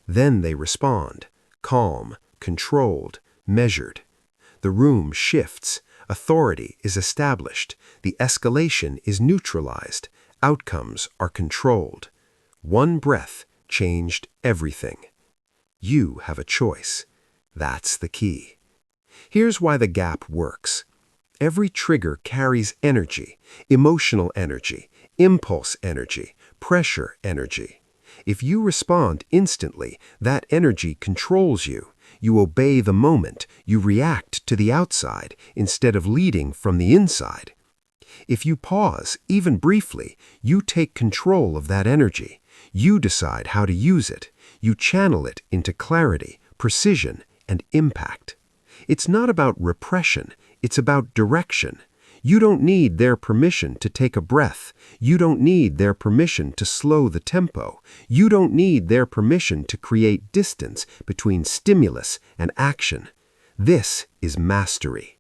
Then they respond, calm, controlled, measured. The room shifts. Authority is established. The escalation is neutralized. Outcomes are controlled. 1 breath changed everything. You have a choice. That's the key. Here's why the gap works. Every trigger carries energy, emotional energy, impulse energy, pressure energy. If you respond instantly, that energy controls you. You obey the moment. You react to the outside instead of leading from the inside. If you pause, even briefly, you take control of that energy. You decide how to use it. You channel it into clarity, precision, and impact. It's not about repression. It's about direction. You don't need their permission to take a breath. You don't need their permission to slow the tempo. You don't need their permission to create distance between stimulus and action. This is mastery.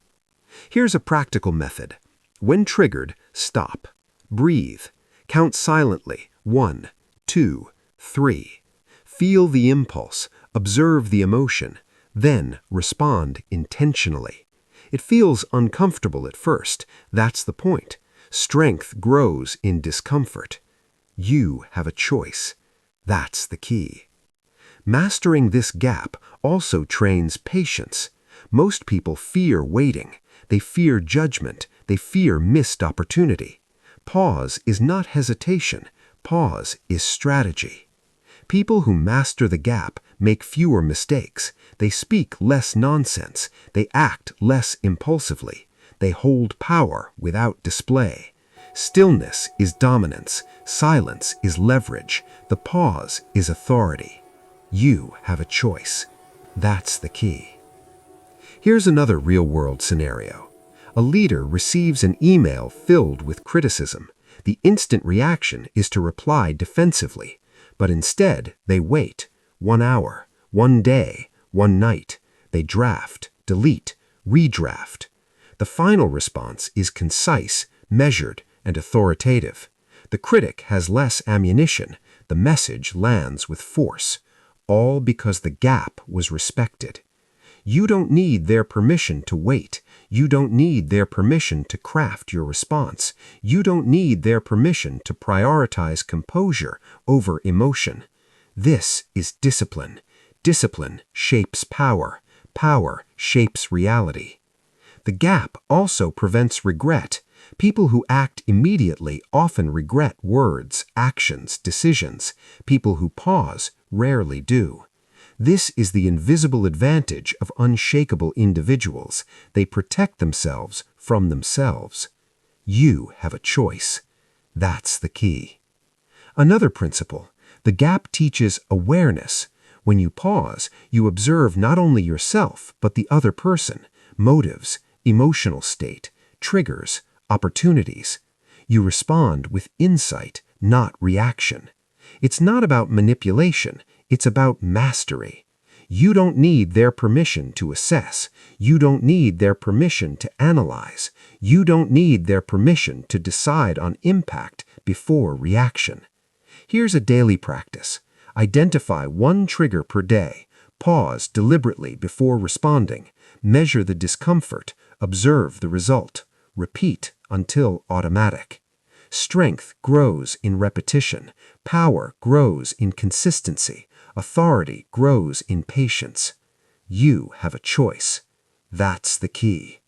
Here's a practical method. When triggered, stop. Breathe. Count silently. 1, 2, 3. Feel the impulse. Observe the emotion. Then respond intentionally. It feels uncomfortable at first. That's the point. Strength grows in discomfort. You have a choice. That's the key. Mastering this gap also trains patience. Most people fear waiting. They fear judgment. They fear missed opportunity. Pause is not hesitation. Pause is strategy. People who master the gap make fewer mistakes. They speak less nonsense. They act less impulsively. They hold power without display. Stillness is dominance. Silence is leverage. The pause is authority. You have a choice. That's the key. Here's another real-world scenario. A leader receives an email filled with criticism. The instant reaction is to reply defensively. But instead, they wait. 1 hour, 1 day, 1 night. They draft, delete, redraft. The final response is concise, measured, and authoritative. The critic has less ammunition. The message lands with force. All because the gap was respected. You don't need their permission to wait. You don't need their permission to craft your response. You don't need their permission to prioritize composure over emotion. This is discipline. Discipline shapes power. Power shapes reality. The gap also prevents regret. People who act immediately often regret words, actions, decisions. People who pause rarely do. This is the invisible advantage of unshakable individuals. They protect themselves from themselves. You have a choice. That's the key. Another principle, the gap teaches awareness. When you pause, you observe not only yourself, but the other person, motives, emotional state, triggers, opportunities. You respond with insight, not reaction. It's not about manipulation. It's about mastery. You don't need their permission to assess. You don't need their permission to analyze. You don't need their permission to decide on impact before reaction. Here's a daily practice. Identify one trigger per day. Pause deliberately before responding. Measure the discomfort. Observe the result. Repeat until automatic. Strength grows in repetition. Power grows in consistency. Authority grows in patience. You have a choice. That's the key.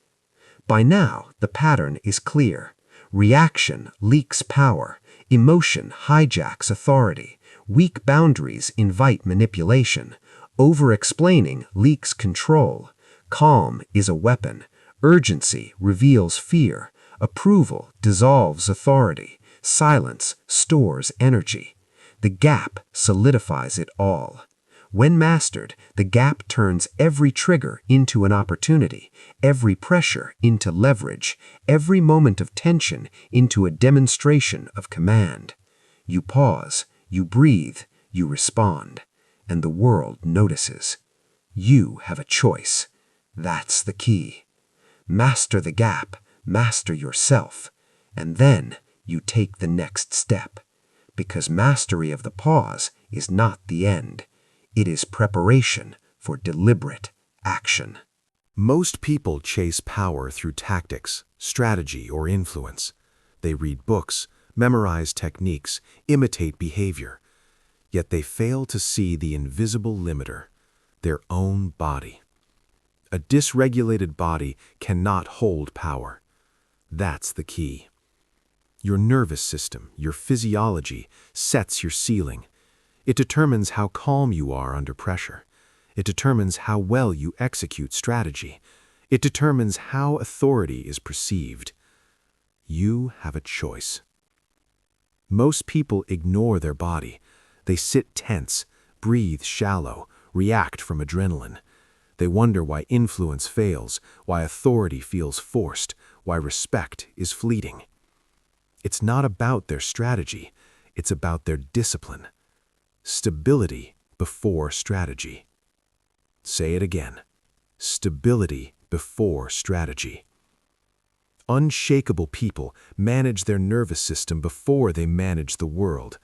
By now, the pattern is clear. Reaction leaks power. Emotion hijacks authority. Weak boundaries invite manipulation. Over-explaining leaks control. Calm is a weapon. Urgency reveals fear. Approval dissolves authority. Silence stores energy. The gap solidifies it all. When mastered, the gap turns every trigger into an opportunity, every pressure into leverage, every moment of tension into a demonstration of command. You pause, you breathe, you respond, and the world notices. You have a choice. That's the key. Master the gap, master yourself, and then you take the next step. Because mastery of the pause is not the end. It is preparation for deliberate action. Most people chase power through tactics, strategy, or influence. They read books, memorize techniques, imitate behavior. Yet they fail to see the invisible limiter, their own body. A dysregulated body cannot hold power. That's the key. Your nervous system, your physiology, sets your ceiling. It determines how calm you are under pressure. It determines how well you execute strategy. It determines how authority is perceived. You have a choice. Most people ignore their body. They sit tense, breathe shallow, react from adrenaline. They wonder why influence fails, why authority feels forced, why respect is fleeting. It's not about their strategy, it's about their discipline. Stability before strategy. Say it again. Stability before strategy. Unshakable people manage their nervous system before they manage the world.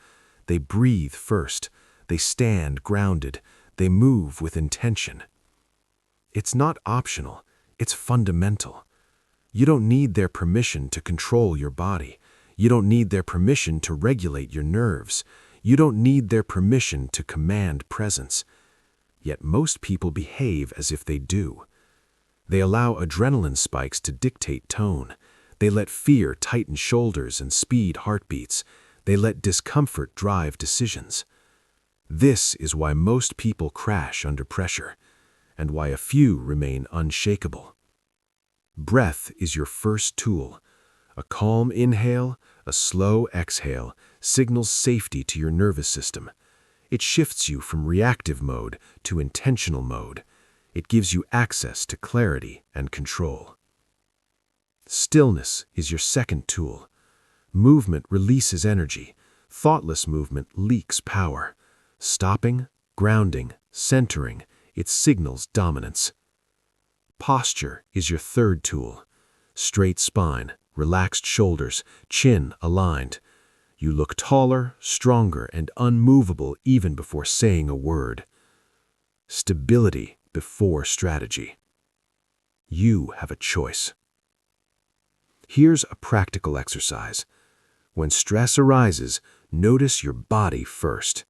They breathe first. They stand grounded. They move with intention. It's not optional. It's fundamental. You don't need their permission to control your body. You don't need their permission to regulate your nerves. You don't need their permission to command presence. Yet most people behave as if they do. They allow adrenaline spikes to dictate tone. They let fear tighten shoulders and speed heartbeats. They let discomfort drive decisions. This is why most people crash under pressure, and why a few remain unshakable. Breath is your first tool. A calm inhale, a slow exhale signals safety to your nervous system. It shifts you from reactive mode to intentional mode. It gives you access to clarity and control. Stillness is your second tool. Movement releases energy. Thoughtless movement leaks power. Stopping, grounding, centering, it signals dominance. Posture is your third tool. Straight spine, relaxed shoulders, chin aligned. You look taller, stronger, and unmovable even before saying a word. Stability before strategy. You have a choice. Here's a practical exercise. When stress arises, notice your body first.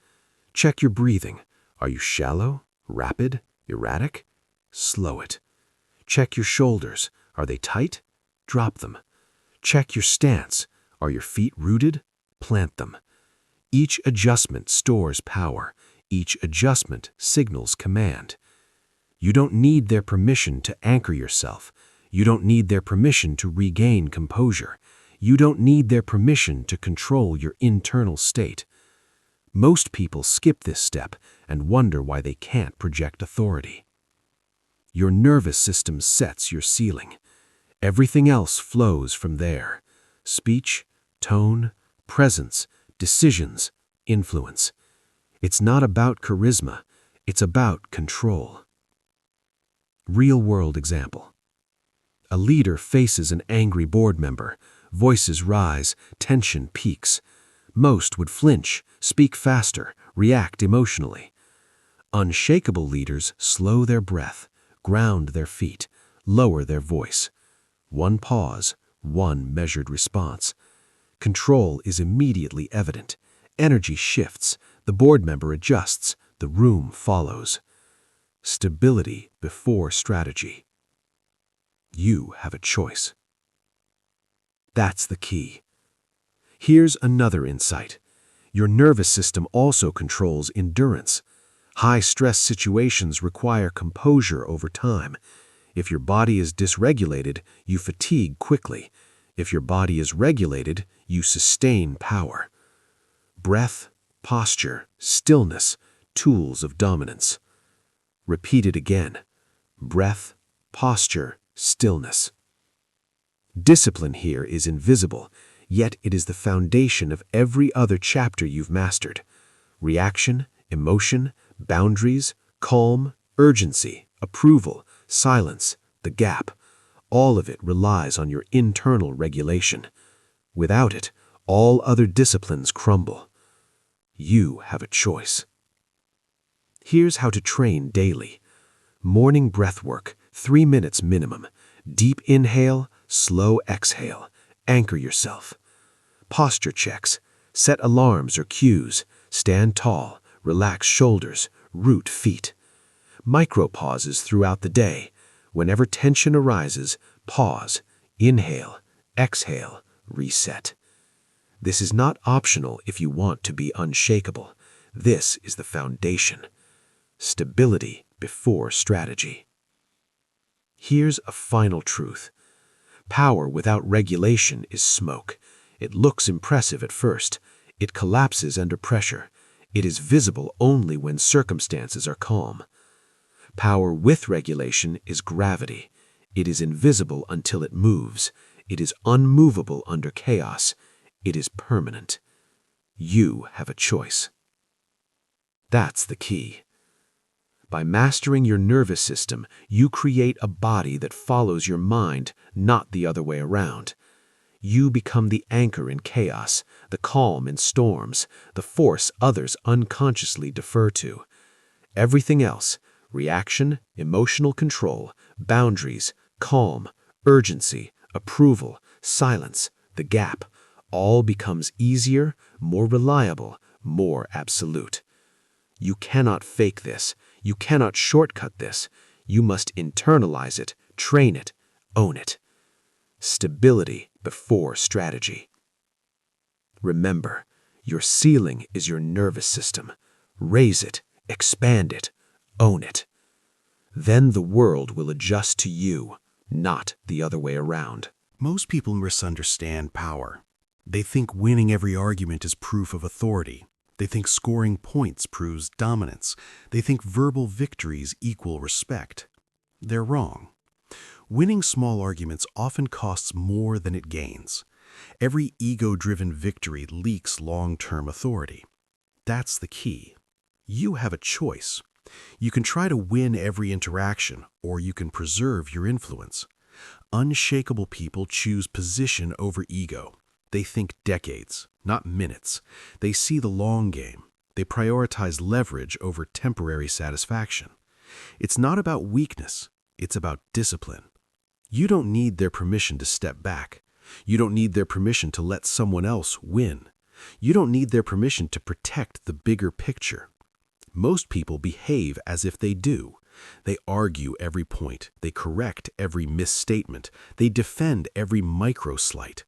Check your breathing. Are you shallow, rapid, erratic? Slow it. Check your shoulders. Are they tight? Drop them. Check your stance. Are your feet rooted? Plant them. Each adjustment stores power. Each adjustment signals command. You don't need their permission to anchor yourself. You don't need their permission to regain composure. You don't need their permission to control your internal state. Most people skip this step and wonder why they can't project authority. Your nervous system sets your ceiling. Everything else flows from there. Speech, tone, presence, decisions, influence. It's not about charisma. It's about control. Real-world example. A leader faces an angry board member. Voices rise, tension peaks. Most would flinch, speak faster, react emotionally. Unshakable leaders slow their breath, ground their feet, lower their voice. One pause, one measured response. Control is immediately evident. Energy shifts, the board member adjusts, the room follows. Stability before strategy. You have a choice. That's the key. Here's another insight. Your nervous system also controls endurance. High-stress situations require composure over time. If your body is dysregulated, you fatigue quickly. If your body is regulated, you sustain power. Breath, posture, stillness, tools of dominance. Repeat it again. Breath, posture, stillness. Discipline here is invisible, yet it is the foundation of every other chapter you've mastered. Reaction, emotion, boundaries, calm, urgency, approval, silence, the gap. All of it relies on your internal regulation. Without it, all other disciplines crumble. You have a choice. Here's how to train daily. Morning breath work, 3 minutes minimum. Deep inhale, slow exhale. Anchor yourself. Posture checks. Set alarms or cues. Stand tall. Relax shoulders. Root feet. Micro pauses throughout the day. Whenever tension arises, pause. Inhale. Exhale. Reset. This is not optional if you want to be unshakable. This is the foundation. Stability before strategy. Here's a final truth. Power without regulation is smoke. It looks impressive at first. It collapses under pressure. It is visible only when circumstances are calm. Power with regulation is gravity. It is invisible until it moves. It is unmovable under chaos. It is permanent. You have a choice. That's the key. By mastering your nervous system, you create a body that follows your mind, not the other way around. You become the anchor in chaos, the calm in storms, the force others unconsciously defer to. Everything else, reaction, emotional control, boundaries, calm, urgency, approval, silence, the gap, all becomes easier, more reliable, more absolute. You cannot fake this. You cannot shortcut this. You must internalize it, train it, own it. Stability before strategy. Remember, your ceiling is your nervous system. Raise it, expand it, own it. Then the world will adjust to you, not the other way around. Most people misunderstand power. They think winning every argument is proof of authority. They think scoring points proves dominance. They think verbal victories equal respect. They're wrong. Winning small arguments often costs more than it gains. Every ego-driven victory leaks long-term authority. That's the key. You have a choice. You can try to win every interaction, or you can preserve your influence. Unshakable people choose position over ego. They think decades, not minutes. They see the long game. They prioritize leverage over temporary satisfaction. It's not about weakness. It's about discipline. You don't need their permission to step back. You don't need their permission to let someone else win. You don't need their permission to protect the bigger picture. Most people behave as if they do. They argue every point. They correct every misstatement. They defend every micro-slight.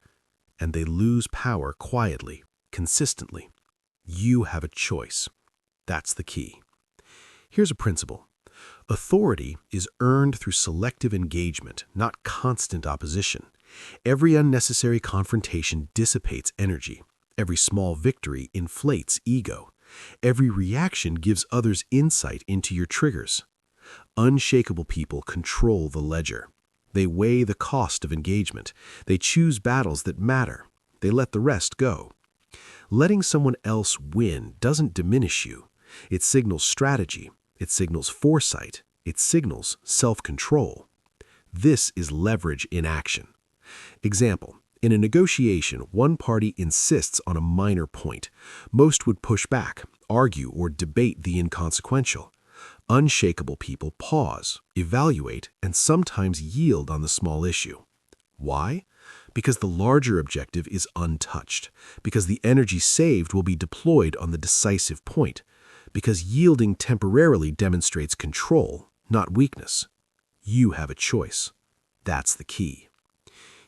And they lose power quietly, consistently. You have a choice. That's the key. Here's a principle. Authority is earned through selective engagement, not constant opposition. Every unnecessary confrontation dissipates energy. Every small victory inflates ego. Every reaction gives others insight into your triggers. Unshakable people control the ledger. They weigh the cost of engagement. They choose battles that matter. They let the rest go. Letting someone else win doesn't diminish you. It signals strategy. It signals foresight. It signals self-control. This is leverage in action. Example, in a negotiation, one party insists on a minor point. Most would push back, argue or debate the inconsequential. Unshakable people pause, evaluate, and sometimes yield on the small issue. Why? Because the larger objective is untouched, because the energy saved will be deployed on the decisive point, because yielding temporarily demonstrates control, not weakness. You have a choice. That's the key.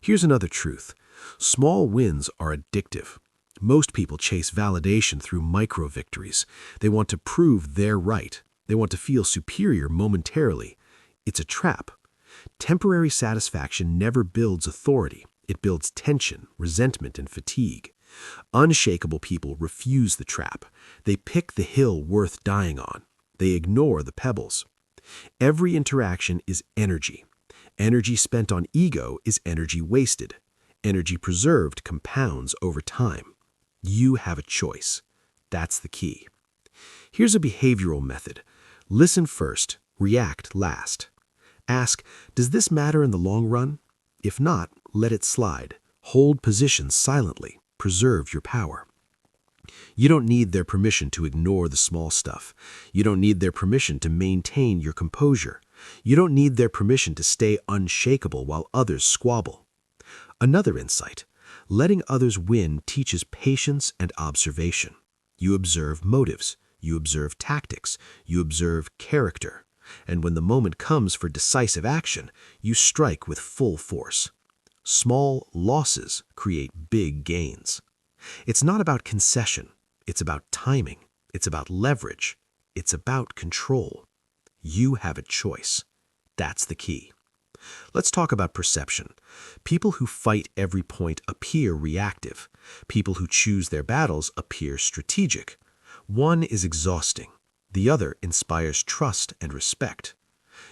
Here's another truth. Small wins are addictive. Most people chase validation through micro-victories. They want to prove they're right. They want to feel superior momentarily. It's a trap. Temporary satisfaction never builds authority. It builds tension, resentment, and fatigue. Unshakable people refuse the trap. They pick the hill worth dying on. They ignore the pebbles. Every interaction is energy. Energy spent on ego is energy wasted. Energy preserved compounds over time. You have a choice. That's the key. Here's a behavioral method. Listen first, react last. Ask, does this matter in the long run? If not, let it slide. Hold position silently. Preserve your power. You don't need their permission to ignore the small stuff. You don't need their permission to maintain your composure. You don't need their permission to stay unshakable while others squabble. Another insight. Letting others win teaches patience and observation. You observe motives. You observe tactics. You observe character. And when the moment comes for decisive action, you strike with full force. Small losses create big gains. It's not about concession. It's about timing. It's about leverage. It's about control. You have a choice. That's the key. Let's talk about perception. People who fight every point appear reactive. People who choose their battles appear strategic. One is exhausting. The other inspires trust and respect.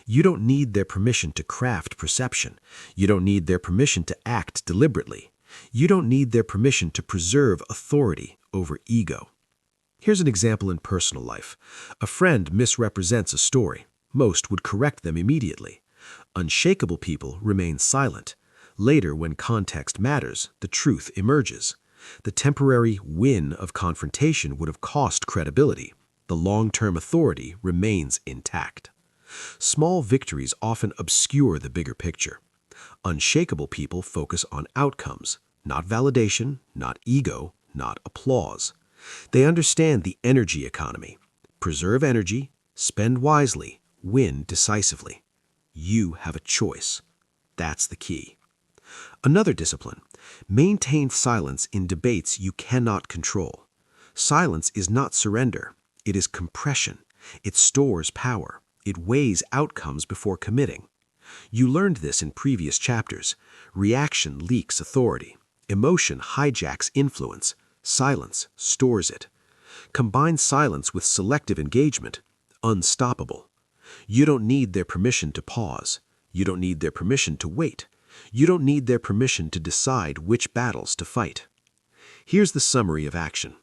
You don't need their permission to craft perception. You don't need their permission to act deliberately. You don't need their permission to preserve authority over ego. Here's an example in personal life. A friend misrepresents a story. Most would correct them immediately. Unshakable people remain silent. Later, when context matters, the truth emerges. The temporary win of confrontation would have cost credibility. The long-term authority remains intact. Small victories often obscure the bigger picture. Unshakable people focus on outcomes, not validation, not ego, not applause. They understand the energy economy. Preserve energy, spend wisely, win decisively. You have a choice. That's the key. Another discipline. Maintain silence in debates you cannot control. Silence is not surrender. It is compression. It stores power. It weighs outcomes before committing. You learned this in previous chapters. Reaction leaks authority. Emotion hijacks influence. Silence stores it. Combine silence with selective engagement. Unstoppable. You don't need their permission to pause. You don't need their permission to wait. You don't need their permission to decide which battles to fight. Here's the summary of action.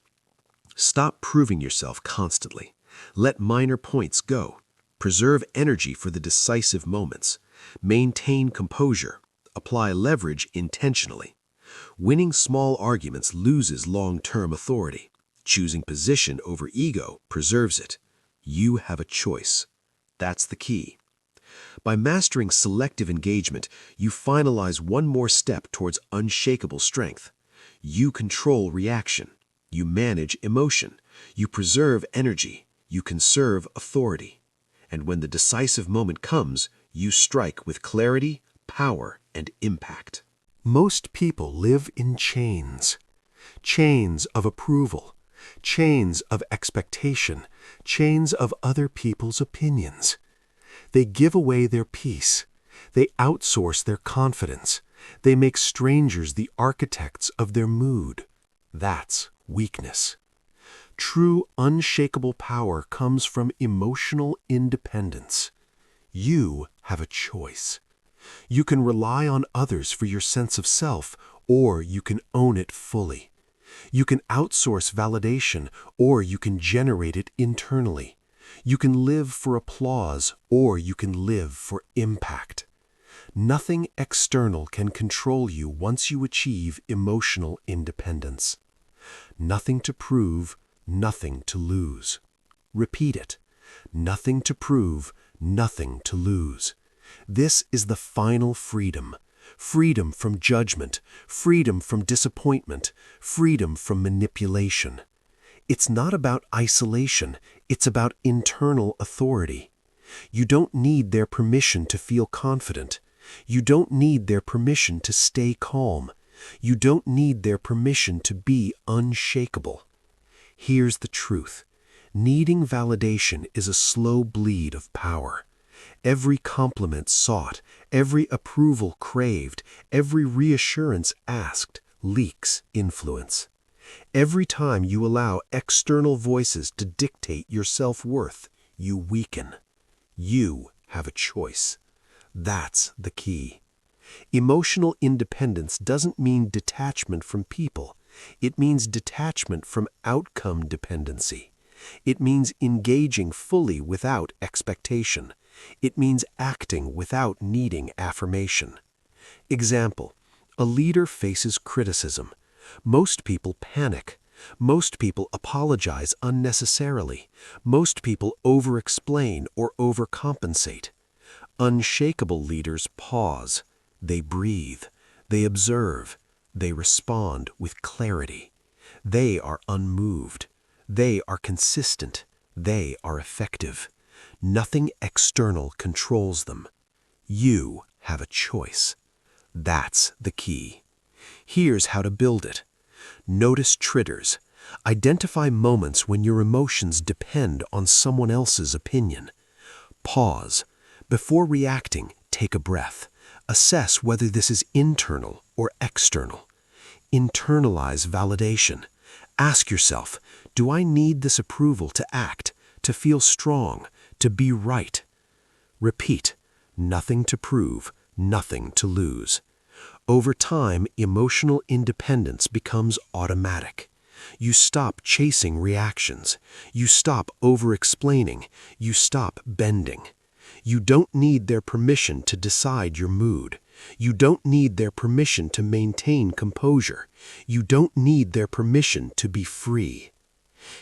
Stop proving yourself constantly. Let minor points go. Preserve energy for the decisive moments. Maintain composure. Apply leverage intentionally. Winning small arguments loses long-term authority. Choosing position over ego preserves it. You have a choice. That's the key. By mastering selective engagement, you finalize one more step towards unshakable strength. You control reaction. You manage emotion. You preserve energy. You conserve authority. And when the decisive moment comes, you strike with clarity, power, and impact. Most people live in chains. Chains of approval. Chains of expectation. Chains of other people's opinions. They give away their peace. They outsource their confidence. They make strangers the architects of their mood. That's weakness. True unshakable power comes from emotional independence. You have a choice. You can rely on others for your sense of self, or you can own it fully. You can outsource validation, or you can generate it internally. You can live for applause, or you can live for impact. Nothing external can control you once you achieve emotional independence. Nothing to prove, nothing to lose. Repeat it. Nothing to prove, nothing to lose. This is the final freedom. Freedom from judgment, freedom from disappointment, freedom from manipulation. It's not about isolation, it's about internal authority. You don't need their permission to feel confident. You don't need their permission to stay calm. You don't need their permission to be unshakable. Here's the truth. Needing validation is a slow bleed of power. Every compliment sought, every approval craved, every reassurance asked leaks influence. Every time you allow external voices to dictate your self-worth, you weaken. You have a choice. That's the key. Emotional independence doesn't mean detachment from people. It means detachment from outcome dependency. It means engaging fully without expectation. It means acting without needing affirmation. Example: a leader faces criticism. Most people panic. Most people apologize unnecessarily. Most people over-explain or overcompensate. Unshakable leaders pause. They breathe. They observe. They respond with clarity. They are unmoved. They are consistent. They are effective. Nothing external controls them. You have a choice. That's the key. Here's how to build it. Notice triggers. Identify moments when your emotions depend on someone else's opinion. Pause. Before reacting, take a breath. Assess whether this is internal or external. Internalize validation. Ask yourself, do I need this approval to act, to feel strong, to be right? Repeat. Nothing to prove, nothing to lose. Over time, emotional independence becomes automatic. You stop chasing reactions. You stop over-explaining. You stop bending. You don't need their permission to decide your mood. You don't need their permission to maintain composure. You don't need their permission to be free.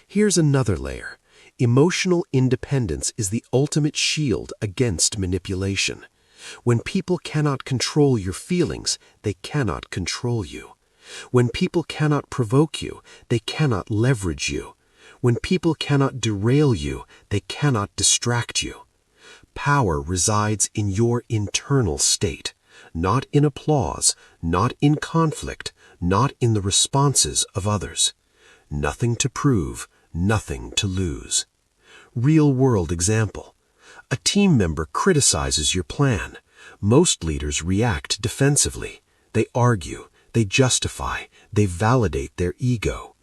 Here's another layer. Emotional independence is the ultimate shield against manipulation. When people cannot control your feelings, they cannot control you. When people cannot provoke you, they cannot leverage you. When people cannot derail you, they cannot distract you. Power resides in your internal state, not in applause, not in conflict, not in the responses of others. Nothing to prove, nothing to lose. Real-world example. A team member criticizes your plan. Most leaders react defensively. They argue, they justify, they validate their ego.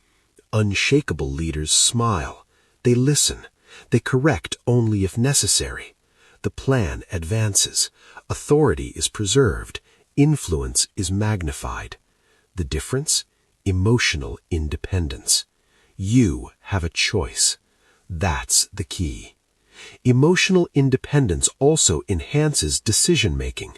Unshakable leaders smile. They listen. They correct only if necessary. The plan advances. Authority is preserved. Influence is magnified. The difference? Emotional independence. You have a choice. That's the key. Emotional independence also enhances decision-making.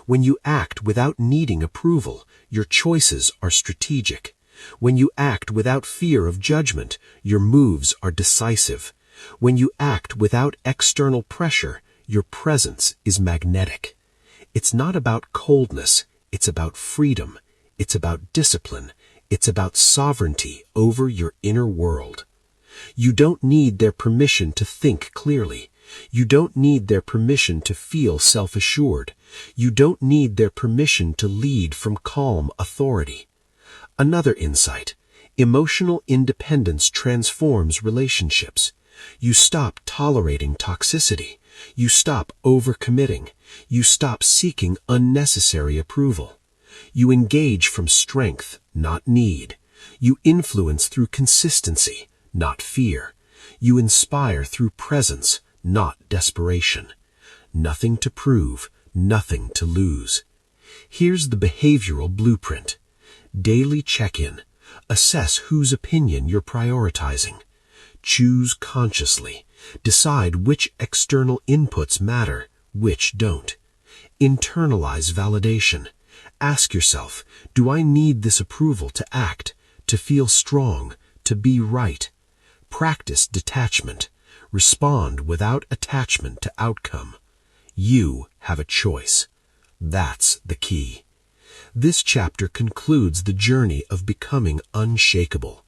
When you act without needing approval, your choices are strategic. When you act without fear of judgment, your moves are decisive. When you act without external pressure, your presence is magnetic. It's not about coldness, it's about freedom. It's about discipline. It's about sovereignty over your inner world. You don't need their permission to think clearly. You don't need their permission to feel self-assured. You don't need their permission to lead from calm authority. Another insight: emotional independence transforms relationships. You stop tolerating toxicity. You stop overcommitting. You stop seeking unnecessary approval. You engage from strength, not need. You influence through consistency, not fear. You inspire through presence, not desperation. Nothing to prove, nothing to lose. Here's the behavioral blueprint. Daily check-in. Assess whose opinion you're prioritizing. Choose consciously. Decide which external inputs matter, which don't. Internalize validation. Ask yourself, do I need this approval to act, to feel strong, to be right? Practice detachment. Respond without attachment to outcome. You have a choice. That's the key. This chapter concludes the journey of becoming unshakable.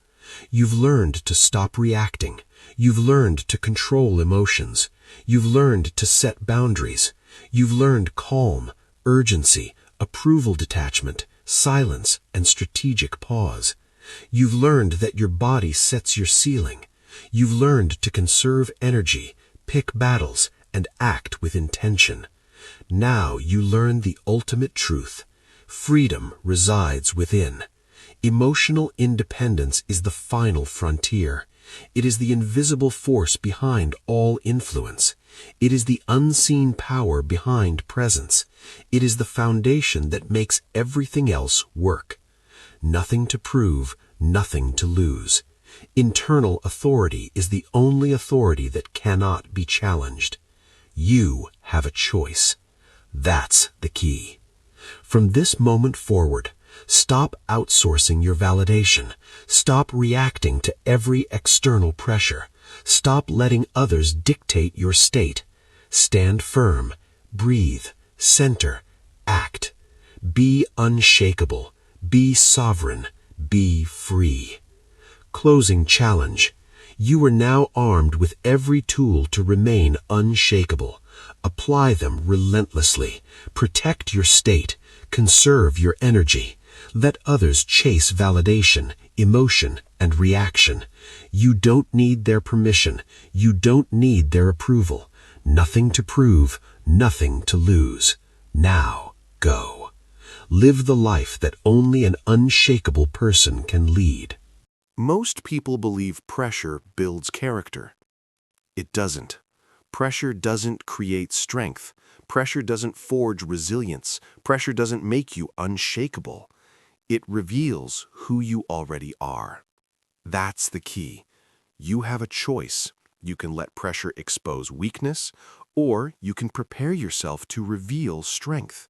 You've learned to stop reacting. You've learned to control emotions. You've learned to set boundaries. You've learned calm, urgency, approval detachment, silence, and strategic pause. You've learned that your body sets your ceiling. You've learned to conserve energy, pick battles, and act with intention. Now you learn the ultimate truth. Freedom resides within. Emotional independence is the final frontier. It is the invisible force behind all influence. It is the unseen power behind presence. It is the foundation that makes everything else work. Nothing to prove, nothing to lose. Internal authority is the only authority that cannot be challenged. You have a choice. That's the key. From this moment forward, stop outsourcing your validation. Stop reacting to every external pressure. Stop letting others dictate your state. Stand firm, breathe, center, act. Be unshakable, be sovereign, be free. Closing challenge. You are now armed with every tool to remain unshakable. Apply them relentlessly. Protect your state. Conserve your energy. Let others chase validation, emotion, and reaction. You don't need their permission. You don't need their approval. Nothing to prove, nothing to lose. Now, go. Live the life that only an unshakable person can lead. Most people believe pressure builds character. It doesn't. Pressure doesn't create strength. Pressure doesn't forge resilience. Pressure doesn't make you unshakable. It reveals who you already are. That's the key. You have a choice. You can let pressure expose weakness, or you can prepare yourself to reveal strength.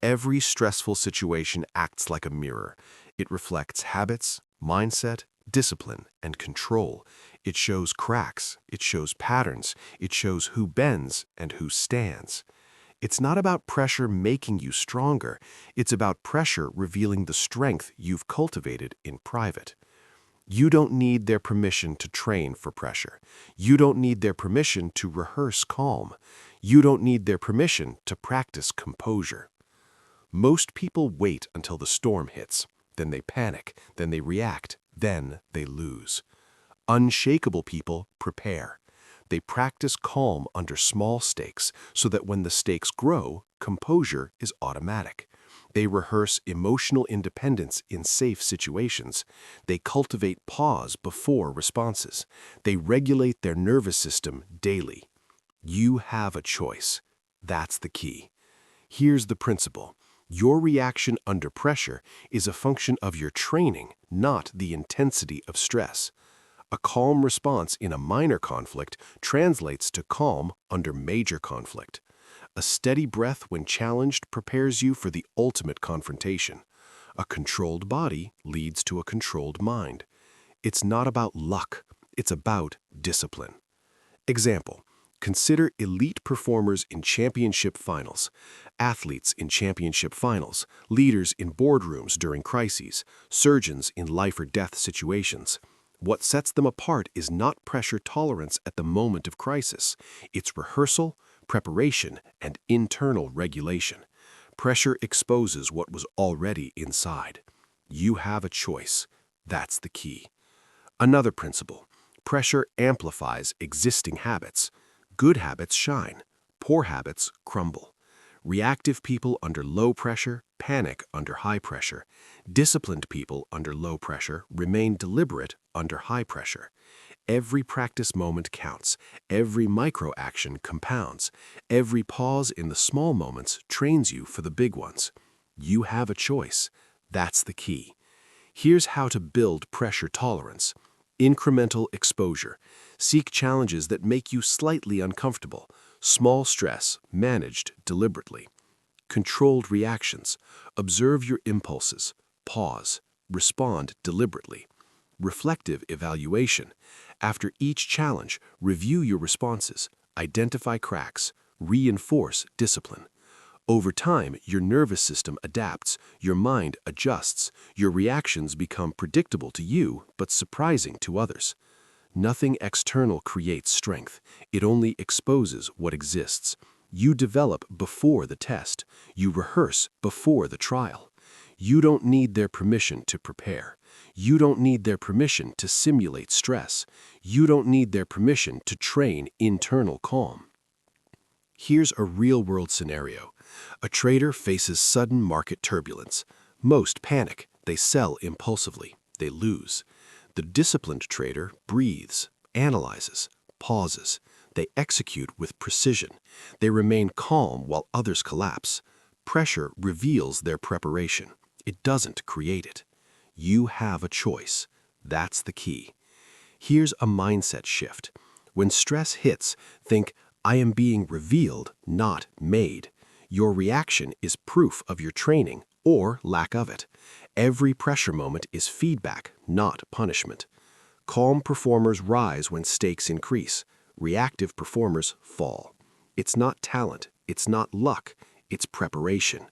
Every stressful situation acts like a mirror. It reflects habits, mindset, discipline, and control. It shows cracks, it shows patterns, it shows who bends and who stands. It's not about pressure making you stronger. It's about pressure revealing the strength you've cultivated in private. You don't need their permission to train for pressure. You don't need their permission to rehearse calm. You don't need their permission to practice composure. Most people wait until the storm hits. Then they panic. Then they react. Then they lose. Unshakable people prepare. They practice calm under small stakes so that when the stakes grow, composure is automatic. They rehearse emotional independence in safe situations. They cultivate pause before responses. They regulate their nervous system daily. You have a choice. That's the key. Here's the principle. Your reaction under pressure is a function of your training, not the intensity of stress. A calm response in a minor conflict translates to calm under major conflict. A steady breath when challenged prepares you for the ultimate confrontation. A controlled body leads to a controlled mind. It's not about luck, it's about discipline. Example. Consider elite performers in championship finals, athletes in championship finals, leaders in boardrooms during crises, surgeons in life or death situations. What sets them apart is not pressure tolerance at the moment of crisis. It's rehearsal, preparation, and internal regulation. Pressure exposes what was already inside. You have a choice. That's the key. Another principle. Pressure amplifies existing habits. Good habits shine. Poor habits crumble. Reactive people under low pressure panic under high pressure. Disciplined people under low pressure remain deliberate under high pressure. Every practice moment counts. Every micro-action compounds. Every pause in the small moments trains you for the big ones. You have a choice. That's the key. Here's how to build pressure tolerance. Incremental exposure. Seek challenges that make you slightly uncomfortable. Small stress, managed deliberately. Controlled reactions. Observe your impulses. Pause. Respond deliberately. Reflective evaluation. After each challenge, review your responses, identify cracks, reinforce discipline. Over time, your nervous system adapts, your mind adjusts, your reactions become predictable to you but surprising to others. Nothing external creates strength. It only exposes what exists. You develop before the test. You rehearse before the trial. You don't need their permission to prepare. You don't need their permission to simulate stress. You don't need their permission to train internal calm. Here's a real-world scenario. A trader faces sudden market turbulence. Most panic. They sell impulsively. They lose. The disciplined trader breathes, analyzes, pauses. They execute with precision. They remain calm while others collapse. Pressure reveals their preparation. It doesn't create it. You have a choice. That's the key. Here's a mindset shift. When stress hits, think, I am being revealed, not made. Your reaction is proof of your training or lack of it. Every pressure moment is feedback, not punishment. Calm performers rise when stakes increase. Reactive performers fall. It's not talent. It's not luck. It's preparation.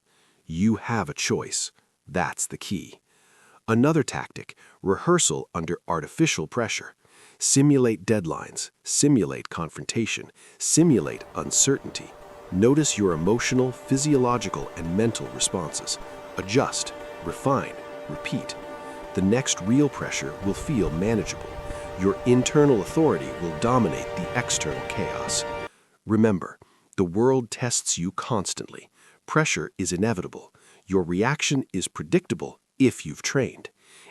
You have a choice. That's the key. Another tactic, rehearsal under artificial pressure. Simulate deadlines, simulate confrontation, simulate uncertainty. Notice your emotional, physiological, and mental responses. Adjust, refine, repeat. The next real pressure will feel manageable. Your internal authority will dominate the external chaos. Remember, the world tests you constantly. Pressure is inevitable. Your reaction is predictable if you've trained.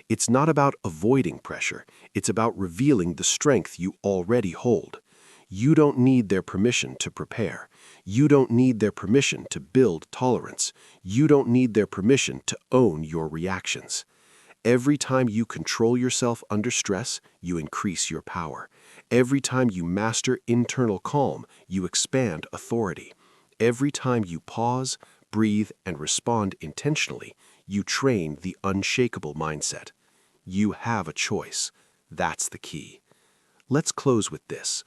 It's not about avoiding pressure. It's about revealing the strength you already hold. You don't need their permission to prepare. You don't need their permission to build tolerance. You don't need their permission to own your reactions. Every time you control yourself under stress, you increase your power. Every time you master internal calm, you expand authority. Every time you pause, breathe, and respond intentionally, you train the unshakable mindset. You have a choice. That's the key. Let's close with this.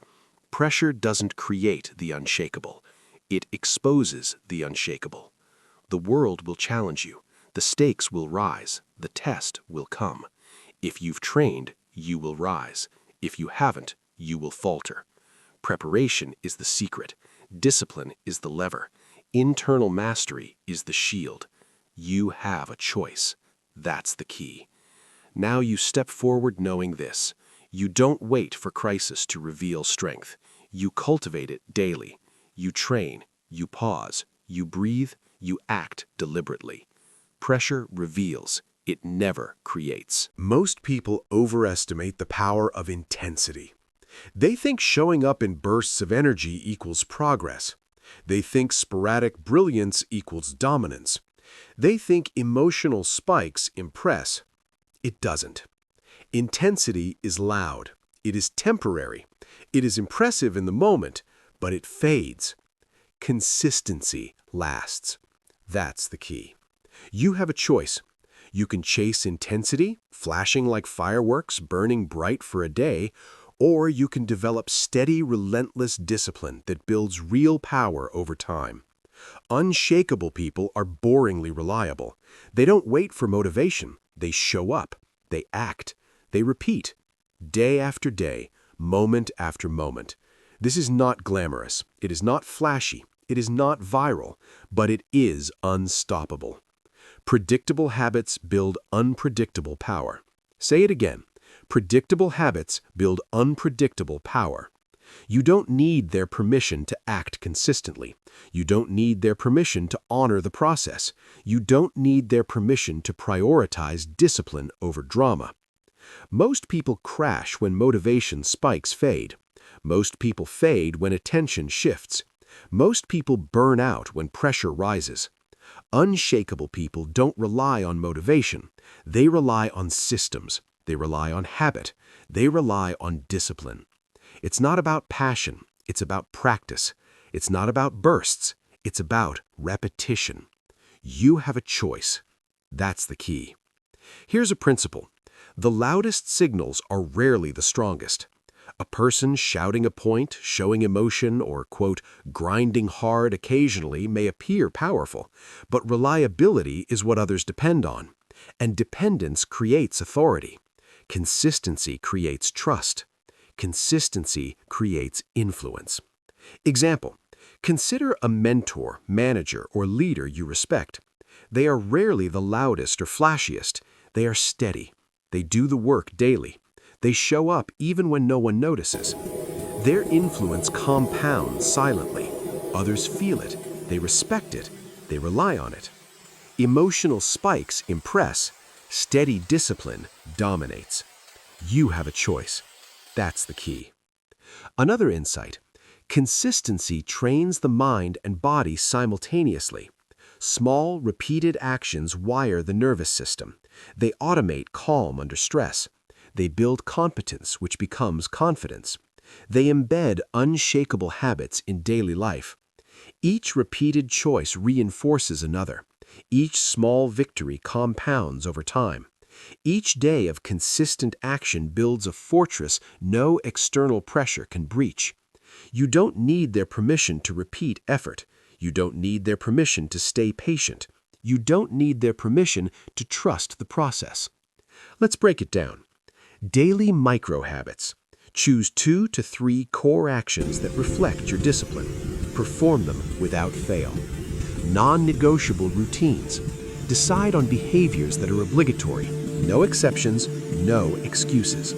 Pressure doesn't create the unshakable. It exposes the unshakable. The world will challenge you. The stakes will rise. The test will come. If you've trained, you will rise. If you haven't, you will falter. Preparation is the secret. Discipline is the lever. Internal mastery is the shield. You have a choice. That's the key. Now you step forward knowing this. You don't wait for crisis to reveal strength. You cultivate it daily. You train. You pause. You breathe. You act deliberately. Pressure reveals. It never creates. Most people overestimate the power of intensity. They think showing up in bursts of energy equals progress. They think sporadic brilliance equals dominance. They think emotional spikes impress. It doesn't. Intensity is loud. It is temporary. It is impressive in the moment, but it fades. Consistency lasts. That's the key. You have a choice. You can chase intensity, flashing like fireworks, burning bright for a day, or you can develop steady, relentless discipline that builds real power over time. Unshakable people are boringly reliable. They don't wait for motivation. They show up. They act. They repeat. Day after day, moment after moment. This is not glamorous. It is not flashy. It is not viral, but it is unstoppable. Predictable habits build unpredictable power. Say it again. Predictable habits build unpredictable power. You don't need their permission to act consistently. You don't need their permission to honor the process. You don't need their permission to prioritize discipline over drama. Most people crash when motivation spikes fade. Most people fade when attention shifts. Most people burn out when pressure rises. Unshakable people don't rely on motivation. They rely on systems. They rely on habit. They rely on discipline. It's not about passion. It's about practice. It's not about bursts. It's about repetition. You have a choice. That's the key. Here's a principle. The loudest signals are rarely the strongest. A person shouting a point, showing emotion, or, quote, grinding hard occasionally may appear powerful, but reliability is what others depend on. And dependence creates authority. Consistency creates trust. Consistency creates influence. Example: consider a mentor, manager, or leader you respect. They are rarely the loudest or flashiest. They are steady. They do the work daily. They show up even when no one notices. Their influence compounds silently. Others feel it. They respect it. They rely on it. Emotional spikes impress. Steady discipline dominates. You have a choice. That's the key. Another insight: consistency trains the mind and body simultaneously. Small, repeated actions wire the nervous system. They automate calm under stress. They build competence, which becomes confidence. They embed unshakable habits in daily life. Each repeated choice reinforces another. Each small victory compounds over time. Each day of consistent action builds a fortress no external pressure can breach. You don't need their permission to repeat effort. You don't need their permission to stay patient. You don't need their permission to trust the process. Let's break it down. Daily micro-habits. Choose 2 to 3 core actions that reflect your discipline. Perform them without fail. Non-negotiable routines. Decide on behaviors that are obligatory. No exceptions, no excuses.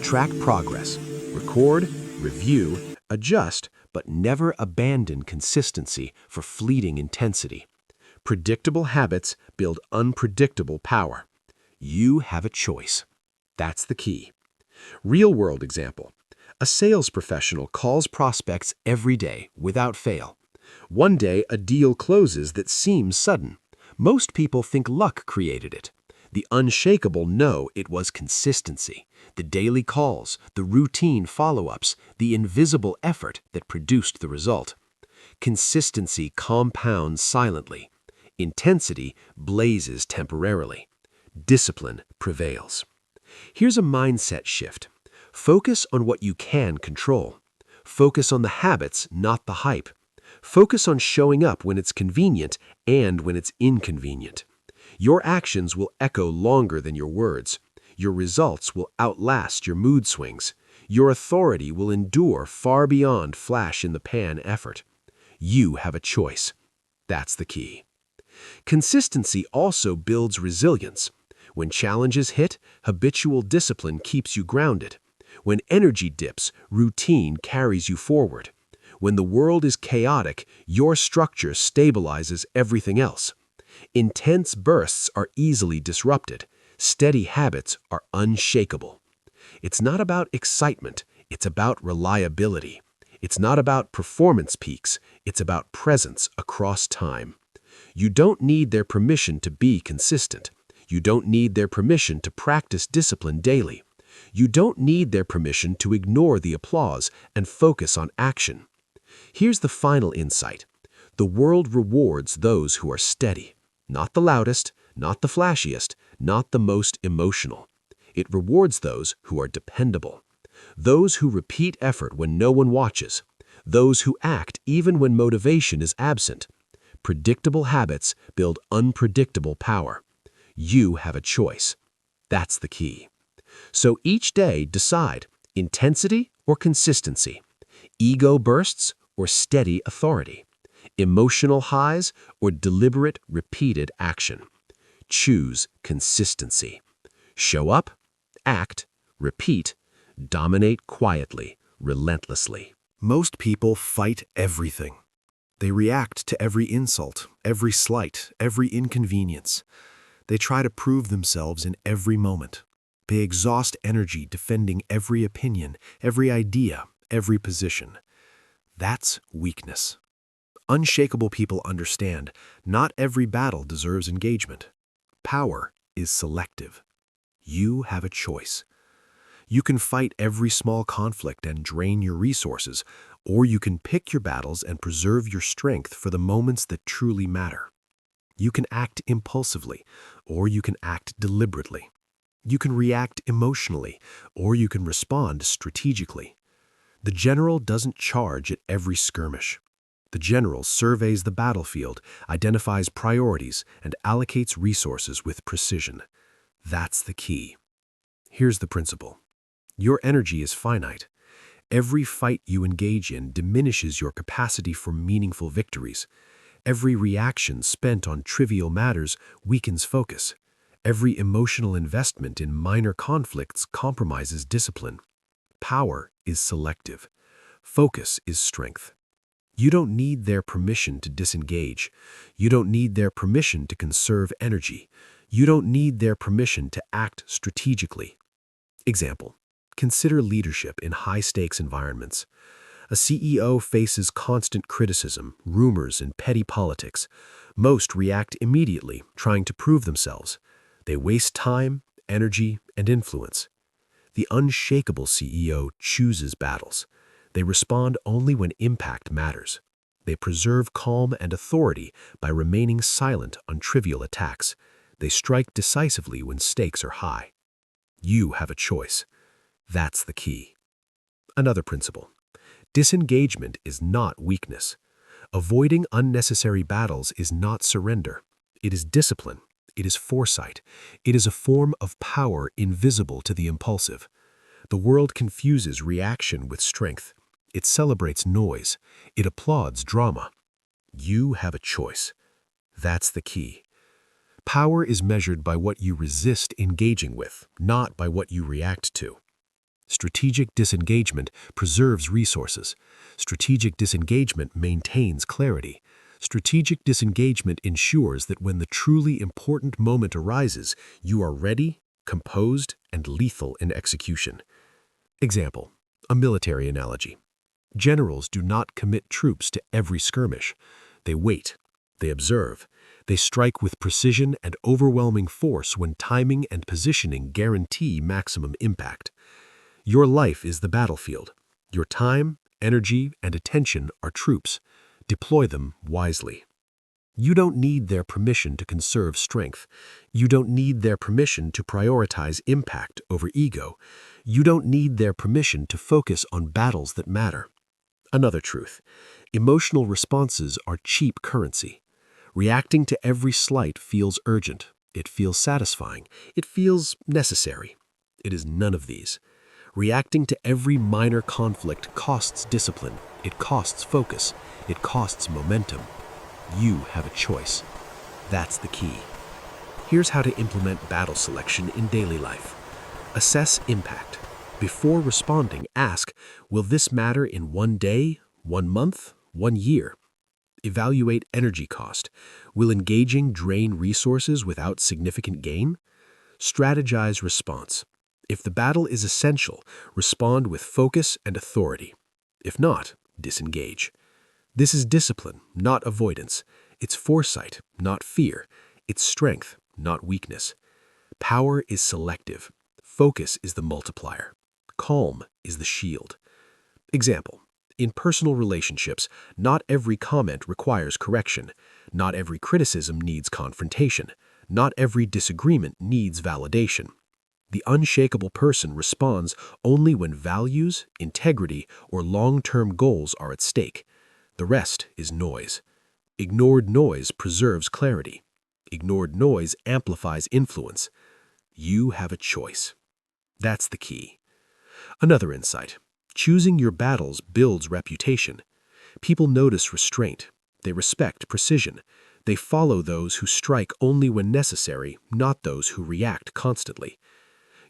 Track progress. Record, review, adjust, but never abandon consistency for fleeting intensity. Predictable habits build unpredictable power. You have a choice. That's the key. Real-world example. A sales professional calls prospects every day without fail. One day, a deal closes that seems sudden. Most people think luck created it. The Unshakeable know it was consistency, the daily calls, the routine follow-ups, the invisible effort that produced the result. Consistency compounds silently. Intensity blazes temporarily. Discipline prevails. Here's a mindset shift. Focus on what you can control. Focus on the habits, not the hype. Focus on showing up when it's convenient and when it's inconvenient. Your actions will echo longer than your words. Your results will outlast your mood swings. Your authority will endure far beyond flash-in-the-pan effort. You have a choice. That's the key. Consistency also builds resilience. When challenges hit, habitual discipline keeps you grounded. When energy dips, routine carries you forward. When the world is chaotic, your structure stabilizes everything else. Intense bursts are easily disrupted. Steady habits are unshakable. It's not about excitement, it's about reliability. It's not about performance peaks, it's about presence across time. You don't need their permission to be consistent. You don't need their permission to practice discipline daily. You don't need their permission to ignore the applause and focus on action. Here's the final insight. The world rewards those who are steady. Not the loudest, not the flashiest, not the most emotional. It rewards those who are dependable. Those who repeat effort when no one watches. Those who act even when motivation is absent. Predictable habits build unpredictable power. You have a choice. That's the key. So each day decide intensity or consistency, ego bursts or steady authority, emotional highs or deliberate, repeated action. Choose consistency. Show up, act, repeat, dominate quietly, relentlessly. Most people fight everything. They react to every insult, every slight, every inconvenience. They try to prove themselves in every moment. They exhaust energy defending every opinion, every idea, every position. That's weakness. Unshakable people understand not every battle deserves engagement. Power is selective. You have a choice. You can fight every small conflict and drain your resources, or you can pick your battles and preserve your strength for the moments that truly matter. You can act impulsively, or you can act deliberately. You can react emotionally, or you can respond strategically. The general doesn't charge at every skirmish. The general surveys the battlefield, identifies priorities, and allocates resources with precision. That's the key. Here's the principle. Your energy is finite. Every fight you engage in diminishes your capacity for meaningful victories. Every reaction spent on trivial matters weakens focus. Every emotional investment in minor conflicts compromises discipline. Power is selective. Focus is strength. You don't need their permission to disengage. You don't need their permission to conserve energy. You don't need their permission to act strategically. Example. Consider leadership in high-stakes environments. A CEO faces constant criticism, rumors, and petty politics. Most react immediately, trying to prove themselves. They waste time, energy, and influence. The unshakable CEO chooses battles. They respond only when impact matters. They preserve calm and authority by remaining silent on trivial attacks. They strike decisively when stakes are high. You have a choice. That's the key. Another principle. Disengagement is not weakness. Avoiding unnecessary battles is not surrender. It is discipline. It is foresight. It is a form of power invisible to the impulsive. The world confuses reaction with strength. It celebrates noise. It applauds drama. You have a choice. That's the key. Power is measured by what you resist engaging with, not by what you react to. Strategic disengagement preserves resources. Strategic disengagement maintains clarity. Strategic disengagement ensures that when the truly important moment arises, you are ready, composed, and lethal in execution. Example, a military analogy. Generals do not commit troops to every skirmish. They wait. They observe. They strike with precision and overwhelming force when timing and positioning guarantee maximum impact. Your life is the battlefield. Your time, energy, and attention are troops. Deploy them wisely. You don't need their permission to conserve strength. You don't need their permission to prioritize impact over ego. You don't need their permission to focus on battles that matter. Another truth. Emotional responses are cheap currency. Reacting to every slight feels urgent. It feels satisfying. It feels necessary. It is none of these. Reacting to every minor conflict costs discipline. It costs focus. It costs momentum. You have a choice. That's the key. Here's how to implement battle selection in daily life. Assess impact. Before responding, ask, will this matter in 1 day, 1 month, 1 year? Evaluate energy cost. Will engaging drain resources without significant gain? Strategize response. If the battle is essential, respond with focus and authority. If not, disengage. This is discipline, not avoidance. It's foresight, not fear. It's strength, not weakness. Power is selective. Focus is the multiplier. Calm is the shield. Example. In personal relationships, not every comment requires correction. Not every criticism needs confrontation. Not every disagreement needs validation. The unshakable person responds only when values, integrity, or long-term goals are at stake. The rest is noise. Ignored noise preserves clarity. Ignored noise amplifies influence. You have a choice. That's the key. Another insight. Choosing your battles builds reputation. People notice restraint. They respect precision. They follow those who strike only when necessary, not those who react constantly.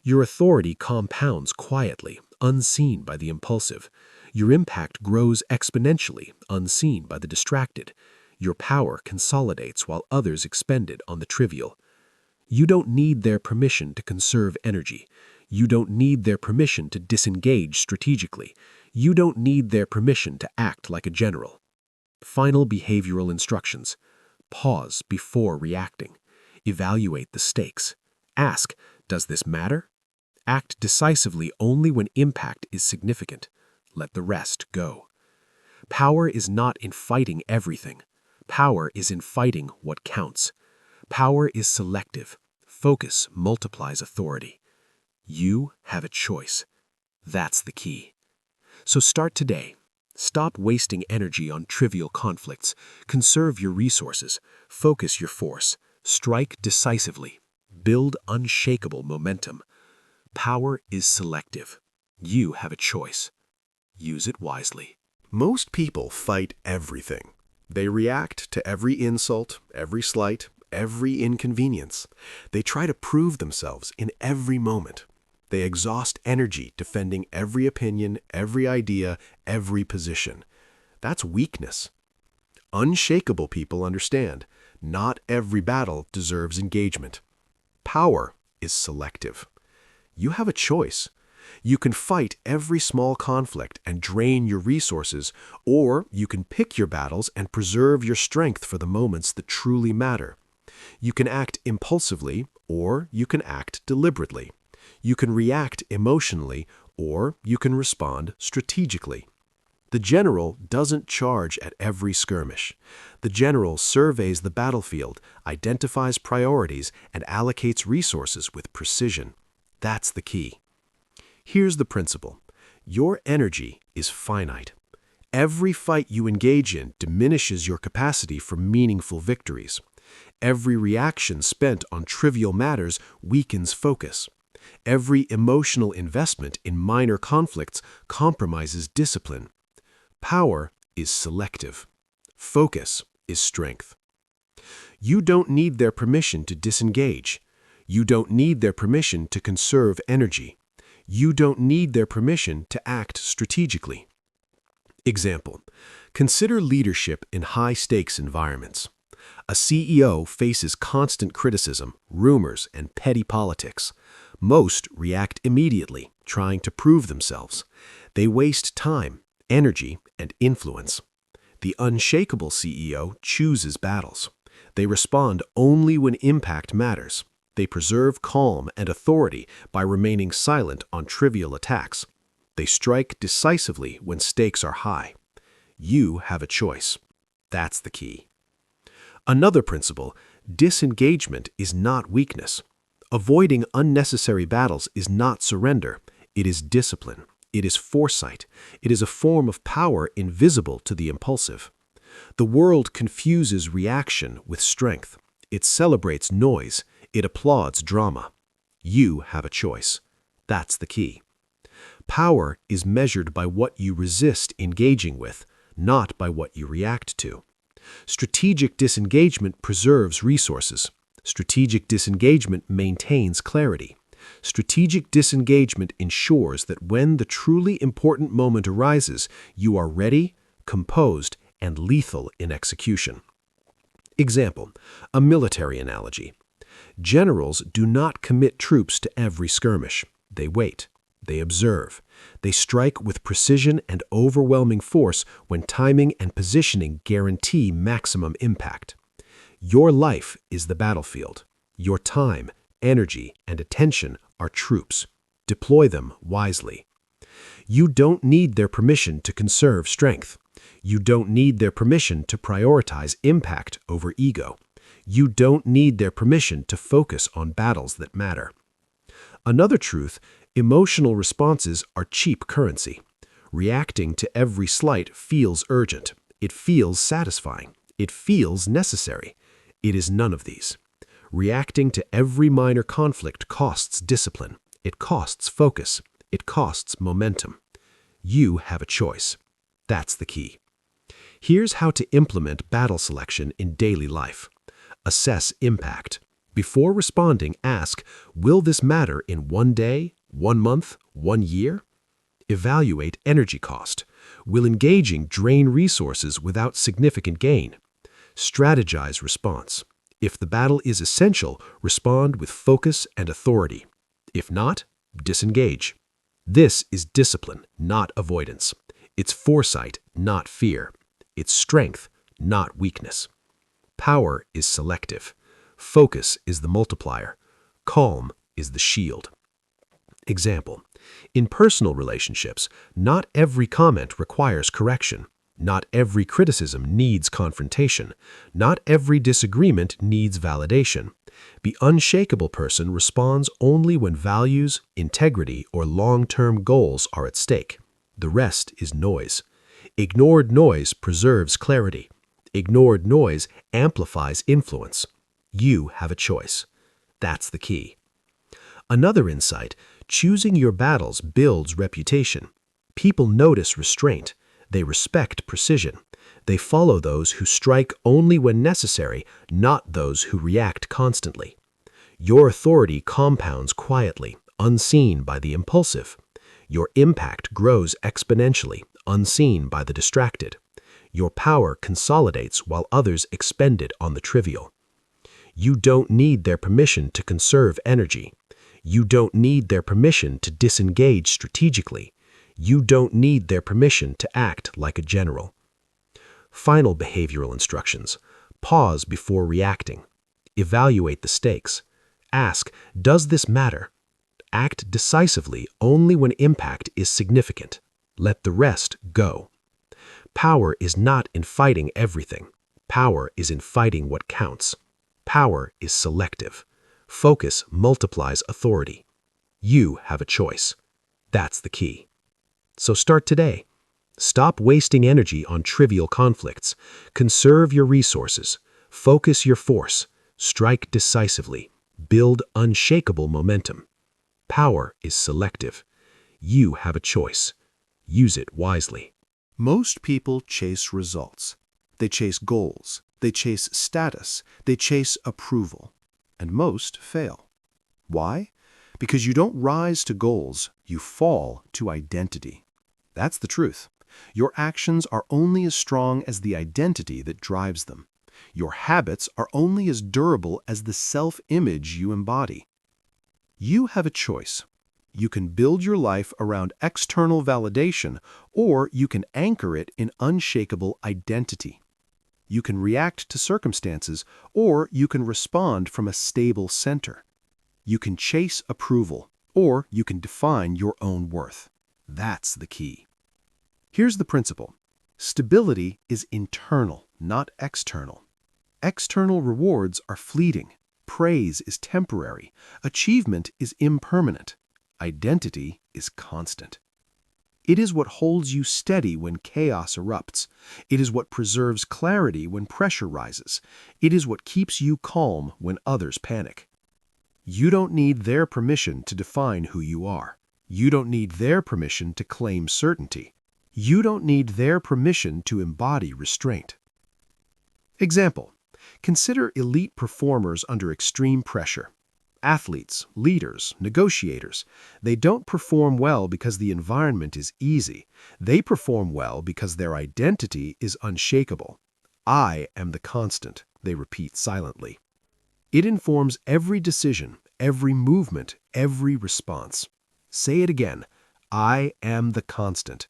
Your authority compounds quietly, unseen by the impulsive. Your impact grows exponentially, unseen by the distracted. Your power consolidates while others expend it on the trivial. You don't need their permission to conserve energy. You don't need their permission to disengage strategically. You don't need their permission to act like a general. Final behavioral instructions. Pause before reacting. Evaluate the stakes. Ask, does this matter? Act decisively only when impact is significant. Let the rest go. Power is not in fighting everything. Power is in fighting what counts. Power is selective. Focus multiplies authority. You have a choice. That's the key. So start today. Stop wasting energy on trivial conflicts. Conserve your resources. Focus your force. Strike decisively. Build unshakable momentum. Power is selective. You have a choice. Use it wisely. Most people fight everything. They react to every insult, every slight, every inconvenience. They try to prove themselves in every moment. They exhaust energy defending every opinion, every idea, every position. That's weakness. Unshakable people understand, not every battle deserves engagement. Power is selective. You have a choice. You can fight every small conflict and drain your resources, or you can pick your battles and preserve your strength for the moments that truly matter. You can act impulsively, or you can act deliberately. You can react emotionally, or you can respond strategically. The general doesn't charge at every skirmish. The general surveys the battlefield, identifies priorities, and allocates resources with precision. That's the key. Here's the principle. Your energy is finite. Every fight you engage in diminishes your capacity for meaningful victories. Every reaction spent on trivial matters weakens focus. Every emotional investment in minor conflicts compromises discipline. Power is selective. Focus is strength. You don't need their permission to disengage. You don't need their permission to conserve energy. You don't need their permission to act strategically. Example: consider leadership in high-stakes environments. A CEO faces constant criticism, rumors, and petty politics. Most react immediately, trying to prove themselves. They waste time, energy, and influence. The unshakable CEO chooses battles. They respond only when impact matters. They preserve calm and authority by remaining silent on trivial attacks. They strike decisively when stakes are high. You have a choice. That's the key. Another principle: disengagement is not weakness. Avoiding unnecessary battles is not surrender. It is discipline. It is foresight. It is a form of power invisible to the impulsive. The world confuses reaction with strength. It celebrates noise. It applauds drama. You have a choice. That's the key. Power is measured by what you resist engaging with, not by what you react to. Strategic disengagement preserves resources. Strategic disengagement maintains clarity. Strategic disengagement ensures that when the truly important moment arises, you are ready, composed, and lethal in execution. Example: a military analogy. Generals do not commit troops to every skirmish. They wait. They observe. They strike with precision and overwhelming force when timing and positioning guarantee maximum impact. Your life is the battlefield. Your time, energy, and attention are troops. Deploy them wisely. You don't need their permission to conserve strength. You don't need their permission to prioritize impact over ego. You don't need their permission to focus on battles that matter. Another truth: emotional responses are cheap currency. Reacting to every slight feels urgent. It feels satisfying. It feels necessary. It is none of these. Reacting to every minor conflict costs discipline. It costs focus. It costs momentum. You have a choice. That's the key. Here's how to implement battle selection in daily life. Assess impact. Before responding, ask, will this matter in 1 day, 1 month, 1 year? Evaluate energy cost. Will engaging drain resources without significant gain? Strategize response. If the battle is essential, respond with focus and authority. If not, disengage. This is discipline, not avoidance. It's foresight, not fear. It's strength, not weakness. Power is selective. Focus is the multiplier. Calm is the shield. Example: in personal relationships, not every comment requires correction. Not every criticism needs confrontation. Not every disagreement needs validation. The unshakable person responds only when values, integrity, or long-term goals are at stake. The rest is noise. Ignored noise preserves clarity. Ignored noise amplifies influence. You have a choice. That's the key. Another insight, choosing your battles builds reputation. People notice restraint. They respect precision. They follow those who strike only when necessary, not those who react constantly. Your authority compounds quietly, unseen by the impulsive. Your impact grows exponentially, unseen by the distracted. Your power consolidates while others expend it on the trivial. You don't need their permission to conserve energy. You don't need their permission to disengage strategically. You don't need their permission to act like a general. Final behavioral instructions. Pause before reacting. Evaluate the stakes. Ask, does this matter? Act decisively only when impact is significant. Let the rest go. Power is not in fighting everything. Power is in fighting what counts. Power is selective. Focus multiplies authority. You have a choice. That's the key. So start today. Stop wasting energy on trivial conflicts. Conserve your resources. Focus your force. Strike decisively. Build unshakable momentum. Power is selective. You have a choice. Use it wisely. Most people chase results. They chase goals. They chase status. They chase approval. And most fail. Why? Because you don't rise to goals, you fall to identity. That's the truth. Your actions are only as strong as the identity that drives them. Your habits are only as durable as the self-image you embody. You have a choice. You can build your life around external validation, or you can anchor it in unshakable identity. You can react to circumstances, or you can respond from a stable center. You can chase approval, or you can define your own worth. That's the key. Here's the principle. Stability is internal, not external. External rewards are fleeting. Praise is temporary. Achievement is impermanent. Identity is constant. It is what holds you steady when chaos erupts. It is what preserves clarity when pressure rises. It is what keeps you calm when others panic. You don't need their permission to define who you are. You don't need their permission to claim certainty. You don't need their permission to embody restraint. Example. Consider elite performers under extreme pressure. Athletes, leaders, negotiators. They don't perform well because the environment is easy. They perform well because their identity is unshakable. I am the constant, they repeat silently. It informs every decision, every movement, every response. Say it again. I am the constant.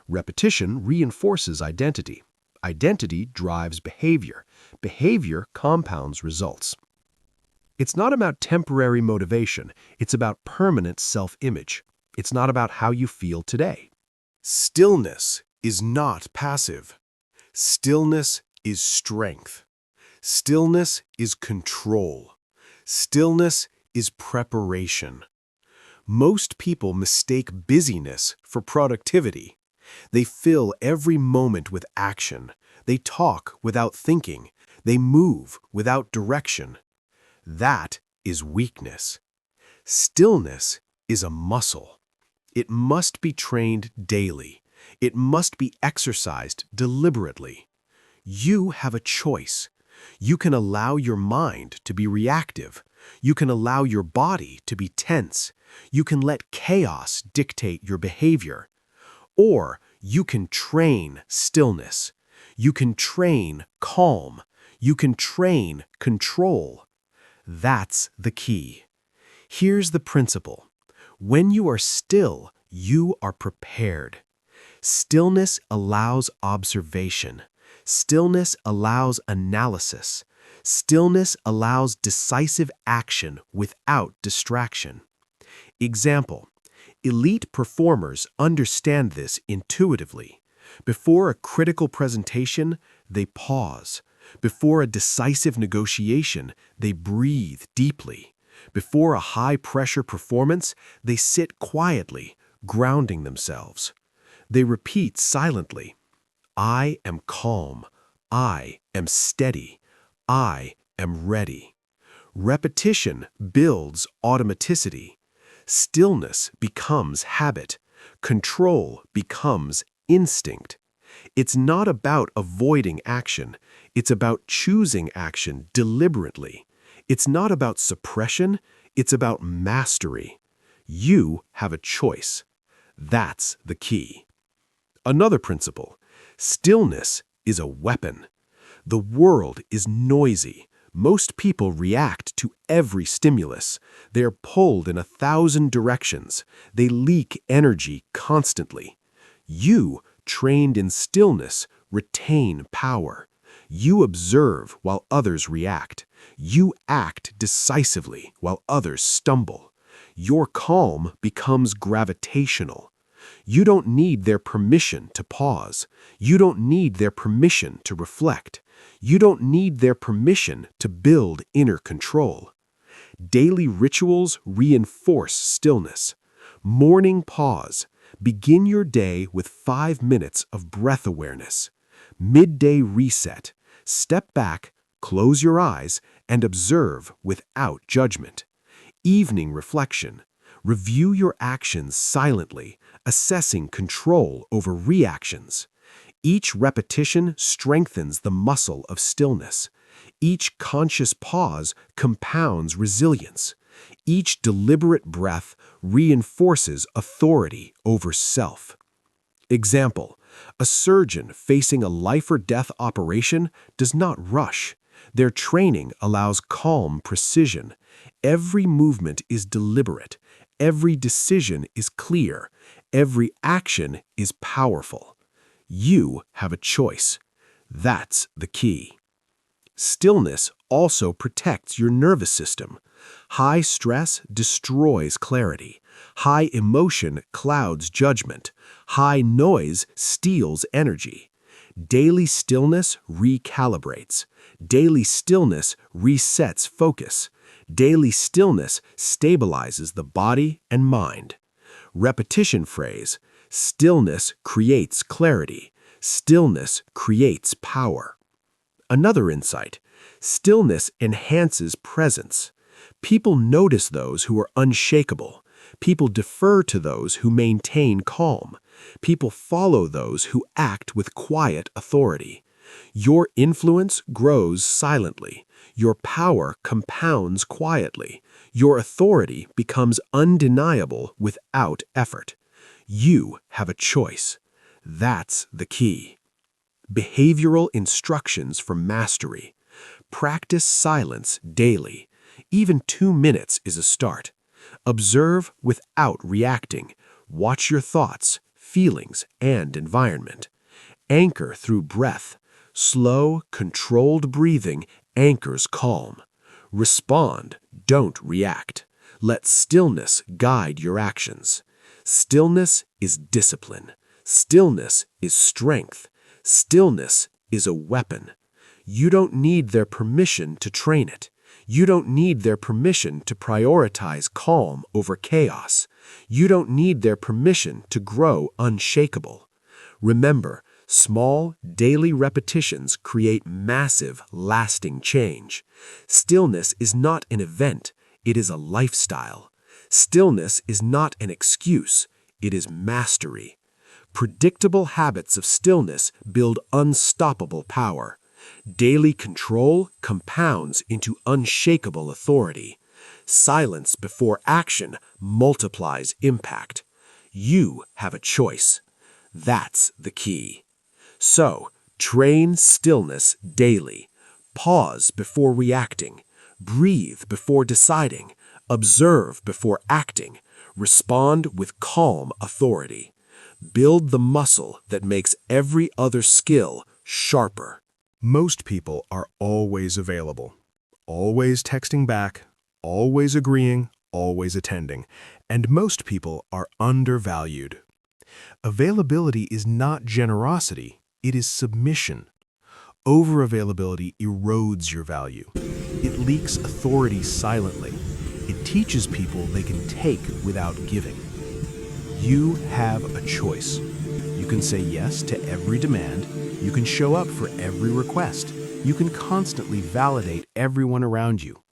Repetition reinforces identity. Identity drives behavior. Behavior compounds results. It's not about temporary motivation. It's about permanent self-image. It's not about how you feel today. Stillness is not passive. Stillness is strength. Stillness is control. Stillness is preparation. Most people mistake busyness for productivity. They fill every moment with action. They talk without thinking. They move without direction. That is weakness. Stillness is a muscle. It must be trained daily. It must be exercised deliberately. You have a choice. You can allow your mind to be reactive. You can allow your body to be tense. You can let chaos dictate your behavior. Or you can train stillness. You can train calm. You can train control. That's the key. Here's the principle. When you are still, you are prepared. Stillness allows observation. Stillness allows analysis. Stillness allows decisive action without distraction. Example. Elite performers understand this intuitively. Before a critical presentation, they pause. Before a decisive negotiation, they breathe deeply. Before a high-pressure performance, they sit quietly, grounding themselves. They repeat silently. I am calm. I am steady. I am ready. Repetition builds automaticity. Stillness becomes habit. Control becomes instinct. It's not about avoiding action. It's about choosing action deliberately. It's not about suppression. It's about mastery. You have a choice. That's the key. Another principle: stillness is a weapon. The world is noisy. Most people react to every stimulus. They're pulled in 1,000 directions. They leak energy constantly. You, trained in stillness, retain power. You observe while others react. You act decisively while others stumble. Your calm becomes gravitational. You don't need their permission to pause. You don't need their permission to reflect. You don't need their permission to build inner control. Daily rituals reinforce stillness. Morning pause. Begin your day with 5 minutes of breath awareness. Midday reset. Step back, close your eyes, and observe without judgment. Evening reflection. Review your actions silently, assessing control over reactions. Each repetition strengthens the muscle of stillness. Each conscious pause compounds resilience. Each deliberate breath reinforces authority over self. Example: a surgeon facing a life or death operation does not rush. Their training allows calm precision. Every movement is deliberate. Every decision is clear. Every action is powerful. You have a choice. That's the key. Stillness also protects your nervous system. High stress destroys clarity. High emotion clouds judgment. High noise steals energy. Daily stillness recalibrates. Daily stillness resets focus. Daily stillness stabilizes the body and mind. Repetition phrase: stillness creates clarity. Stillness creates power. Another insight: stillness enhances presence. People notice those who are unshakable. People defer to those who maintain calm. People follow those who act with quiet authority. Your influence grows silently. Your power compounds quietly. Your authority becomes undeniable without effort. You have a choice. That's the key. Behavioral instructions for mastery. Practice silence daily. Even 2 minutes is a start. Observe without reacting. Watch your thoughts, feelings, and environment. Anchor through breath. Slow, controlled breathing anchors calm. Respond, don't react. Let stillness guide your actions. Stillness is discipline. Stillness is strength. Stillness is a weapon. You don't need their permission to train it. You don't need their permission to prioritize calm over chaos. You don't need their permission to grow unshakable. Remember, small, daily repetitions create massive, lasting change. Stillness is not an event, it is a lifestyle. Stillness is not an excuse, it is mastery. Predictable habits of stillness build unstoppable power. Daily control compounds into unshakable authority. Silence before action multiplies impact. You have a choice. That's the key. So, train stillness daily. Pause before reacting. Breathe before deciding. Observe before acting. Respond with calm authority. Build the muscle that makes every other skill sharper. Most people are always available, always texting back, always agreeing, always attending, and most people are undervalued. Availability is not generosity, it is submission. Over-availability erodes your value. It leaks authority silently. It teaches people they can take without giving. You have a choice. You can say yes to every demand. You can show up for every request. You can constantly validate everyone around you.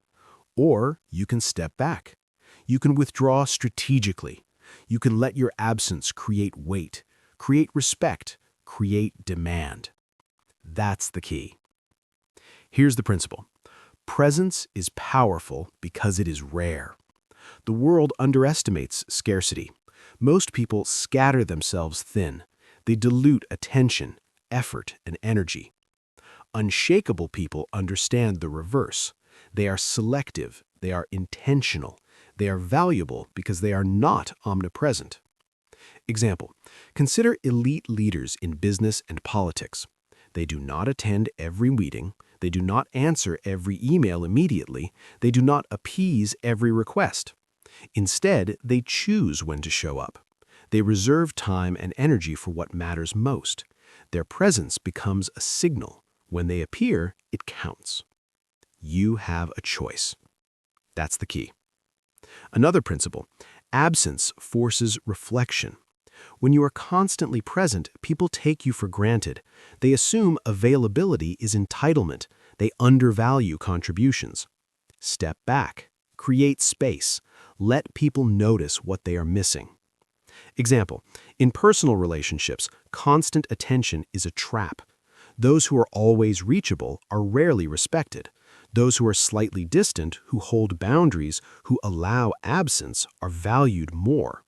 Or you can step back. You can withdraw strategically. You can let your absence create weight, create respect, create demand. That's the key. Here's the principle. Presence is powerful because it is rare. The world underestimates scarcity. Most people scatter themselves thin. They dilute attention, effort, and energy. Unshakable people understand the reverse. They are selective. They are intentional. They are valuable because they are not omnipresent. Example, consider elite leaders in business and politics. They do not attend every meeting. They do not answer every email immediately. They do not appease every request. Instead, they choose when to show up. They reserve time and energy for what matters most. Their presence becomes a signal. When they appear, it counts. You have a choice. That's the key. Another principle, absence forces reflection. When you are constantly present, people take you for granted. They assume availability is entitlement. They undervalue contributions. Step back. Create space. Let people notice what they are missing. Example, in personal relationships, constant attention is a trap. Those who are always reachable are rarely respected. Those who are slightly distant, who hold boundaries, who allow absence, are valued more.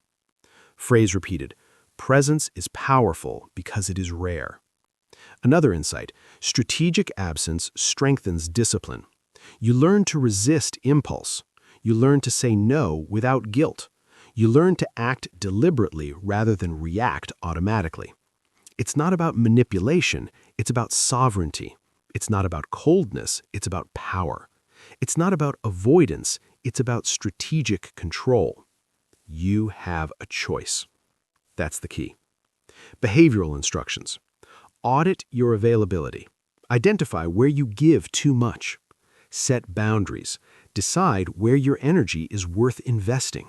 Phrase repeated, presence is powerful because it is rare. Another insight, strategic absence strengthens discipline. You learn to resist impulse. You learn to say no without guilt. You learn to act deliberately rather than react automatically. It's not about manipulation, it's about sovereignty. It's not about coldness, it's about power. It's not about avoidance, it's about strategic control. You have a choice. That's the key. Behavioral instructions. Audit your availability. Identify where you give too much. Set boundaries. Decide where your energy is worth investing.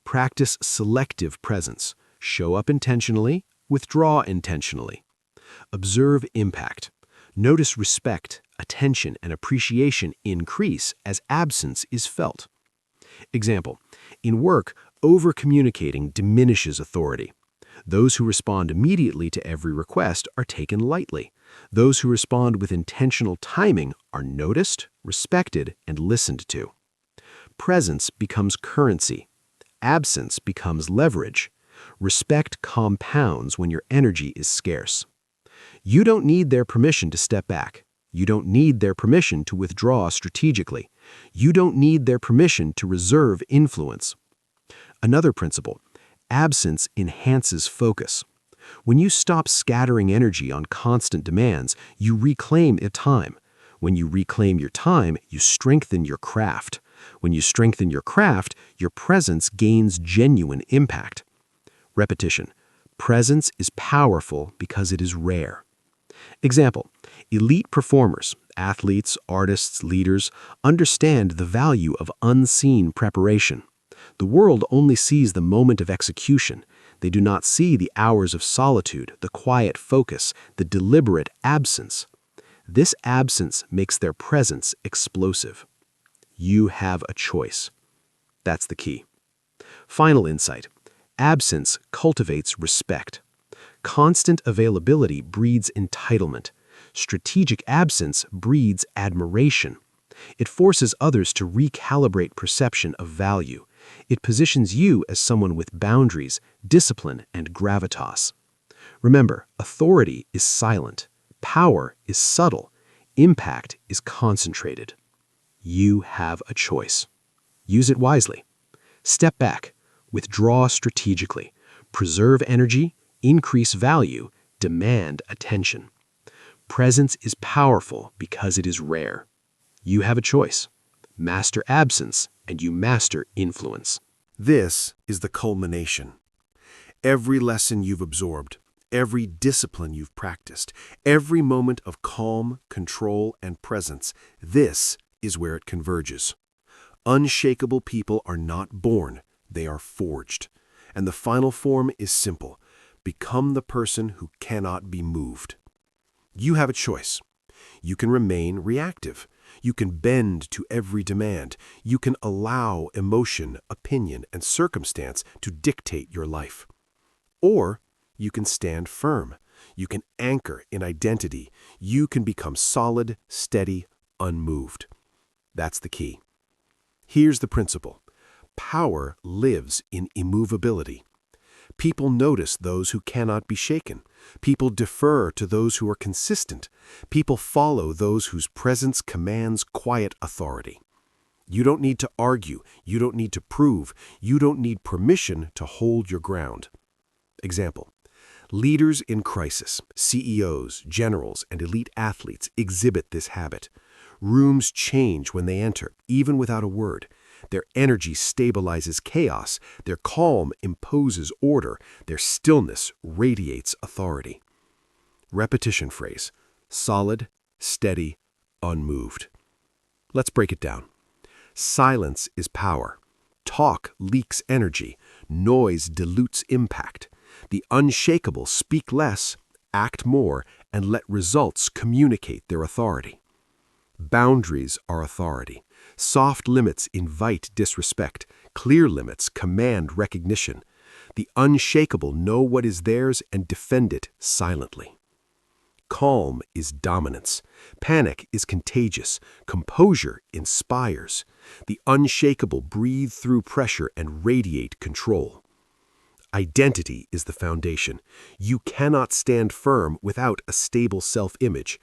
Practice selective presence. Show up intentionally, withdraw intentionally. Observe impact. Notice respect, attention, and appreciation increase as absence is felt. Example, in work, over-communicating diminishes authority. Those who respond immediately to every request are taken lightly. Those who respond with intentional timing are noticed, respected, and listened to. Presence becomes currency. Absence becomes leverage. Respect compounds when your energy is scarce. You don't need their permission to step back. You don't need their permission to withdraw strategically. You don't need their permission to reserve influence. Another principle, absence enhances focus. When you stop scattering energy on constant demands, you reclaim your time. When you reclaim your time, you strengthen your craft. When you strengthen your craft, your presence gains genuine impact. Repetition. Presence is powerful because it is rare. Example, elite performers, athletes, artists, leaders, understand the value of unseen preparation. The world only sees the moment of execution. They do not see the hours of solitude, the quiet focus, the deliberate absence. This absence makes their presence explosive. You have a choice. That's the key. Final insight. Absence cultivates respect. Constant availability breeds entitlement. Strategic absence breeds admiration. It forces others to recalibrate perception of value. It positions you as someone with boundaries, discipline, and gravitas. Remember, authority is silent. Power is subtle. Impact is concentrated. You have a choice. Use it wisely. Step back. Withdraw strategically. Preserve energy. Increase value, demand attention. Presence is powerful because it is rare. You have a choice. Master absence, and you master influence. This is the culmination. Every lesson you've absorbed, every discipline you've practiced, every moment of calm, control, and presence, this is where it converges. Unshakable people are not born, they are forged. And the final form is simple. Become the person who cannot be moved. You have a choice. You can remain reactive. You can bend to every demand. You can allow emotion, opinion, and circumstance to dictate your life. Or you can stand firm. You can anchor in identity. You can become solid, steady, unmoved. That's the key. Here's the principle. Power lives in immovability. People notice those who cannot be shaken. People defer to those who are consistent. People follow those whose presence commands quiet authority. You don't need to argue. You don't need to prove. You don't need permission to hold your ground. Example. Leaders in crisis, CEOs, generals, and elite athletes exhibit this habit. Rooms change when they enter, even without a word. Their energy stabilizes chaos. Their calm imposes order. Their stillness radiates authority. Repetition phrase. Solid, steady, unmoved. Let's break it down. Silence is power. Talk leaks energy. Noise dilutes impact. The unshakable speak less, act more, and let results communicate their authority. Boundaries are authority. Soft limits invite disrespect. Clear limits command recognition. The unshakable know what is theirs and defend it silently. Calm is dominance. Panic is contagious. Composure inspires. The unshakable breathe through pressure and radiate control. Identity is the foundation. You cannot stand firm without a stable self-image.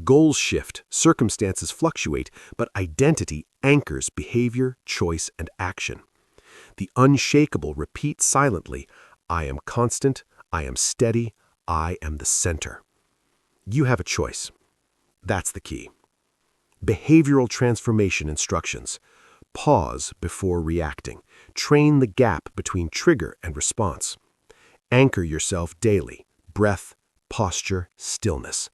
Goals shift, circumstances fluctuate, but identity anchors behavior, choice, and action. The unshakable repeat silently, I am constant, I am steady, I am the center. You have a choice. That's the key. Behavioral transformation instructions. Pause before reacting. Train the gap between trigger and response. Anchor yourself daily. Breath, posture, stillness.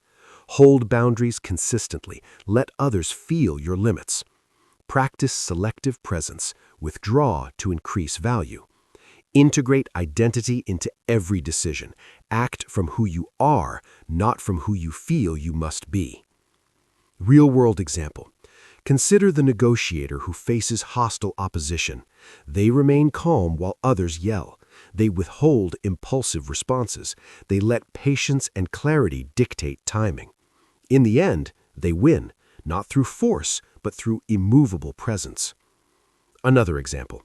Hold boundaries consistently. Let others feel your limits. Practice selective presence. Withdraw to increase value. Integrate identity into every decision. Act from who you are, not from who you feel you must be. Real-world example. Consider the negotiator who faces hostile opposition. They remain calm while others yell. They withhold impulsive responses. They let patience and clarity dictate timing. In the end, they win, not through force, but through immovable presence. Another example.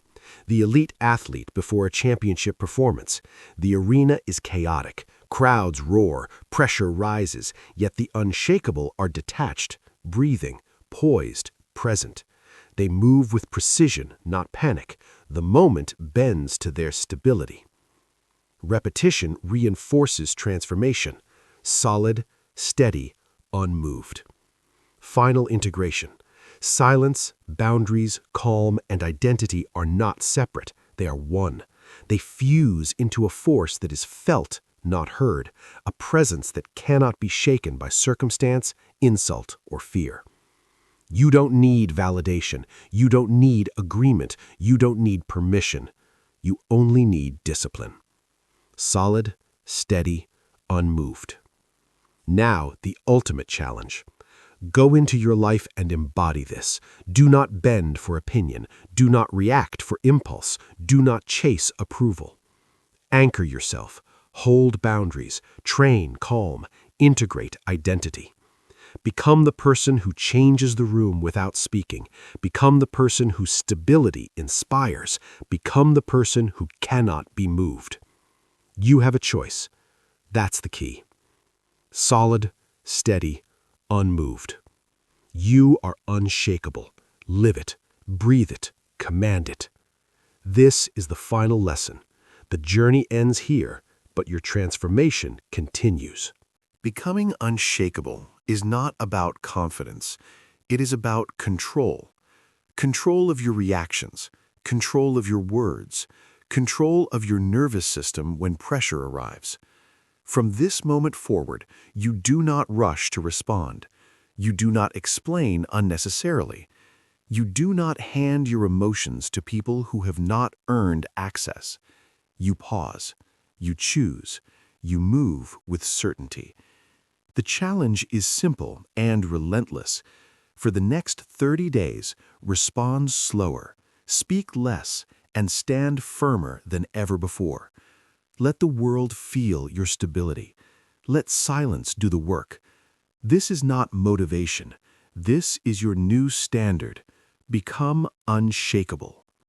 The elite athlete before a championship performance. The arena is chaotic. Crowds roar. Pressure rises. Yet the unshakable are detached, breathing, poised, present. They move with precision, not panic. The moment bends to their stability. Repetition reinforces transformation. Solid, steady, unmoved. Final integration. Silence, boundaries, calm, and identity are not separate. They are one. They fuse into a force that is felt, not heard, a presence that cannot be shaken by circumstance, insult, or fear. You don't need validation. You don't need agreement. You don't need permission. You only need discipline. Solid, steady, unmoved. Now, the ultimate challenge. Go into your life and embody this. Do not bend for opinion. Do not react for impulse. Do not chase approval. Anchor yourself. Hold boundaries. Train calm. Integrate identity. Become the person who changes the room without speaking. Become the person whose stability inspires. Become the person who cannot be moved. You have a choice. That's the key. Solid, steady, unmoved. You are unshakable. Live it, breathe it, command it. This is the final lesson. The journey ends here, but your transformation continues. Becoming unshakable is not about confidence. It is about control. Control of your reactions, control of your words, control of your nervous system when pressure arrives. From this moment forward, you do not rush to respond. You do not explain unnecessarily. You do not hand your emotions to people who have not earned access. You pause. You choose. You move with certainty. The challenge is simple and relentless. For the next 30 days, respond slower, speak less, and stand firmer than ever before. Let the world feel your stability. Let silence do the work. This is not motivation. This is your new standard. Become unshakable.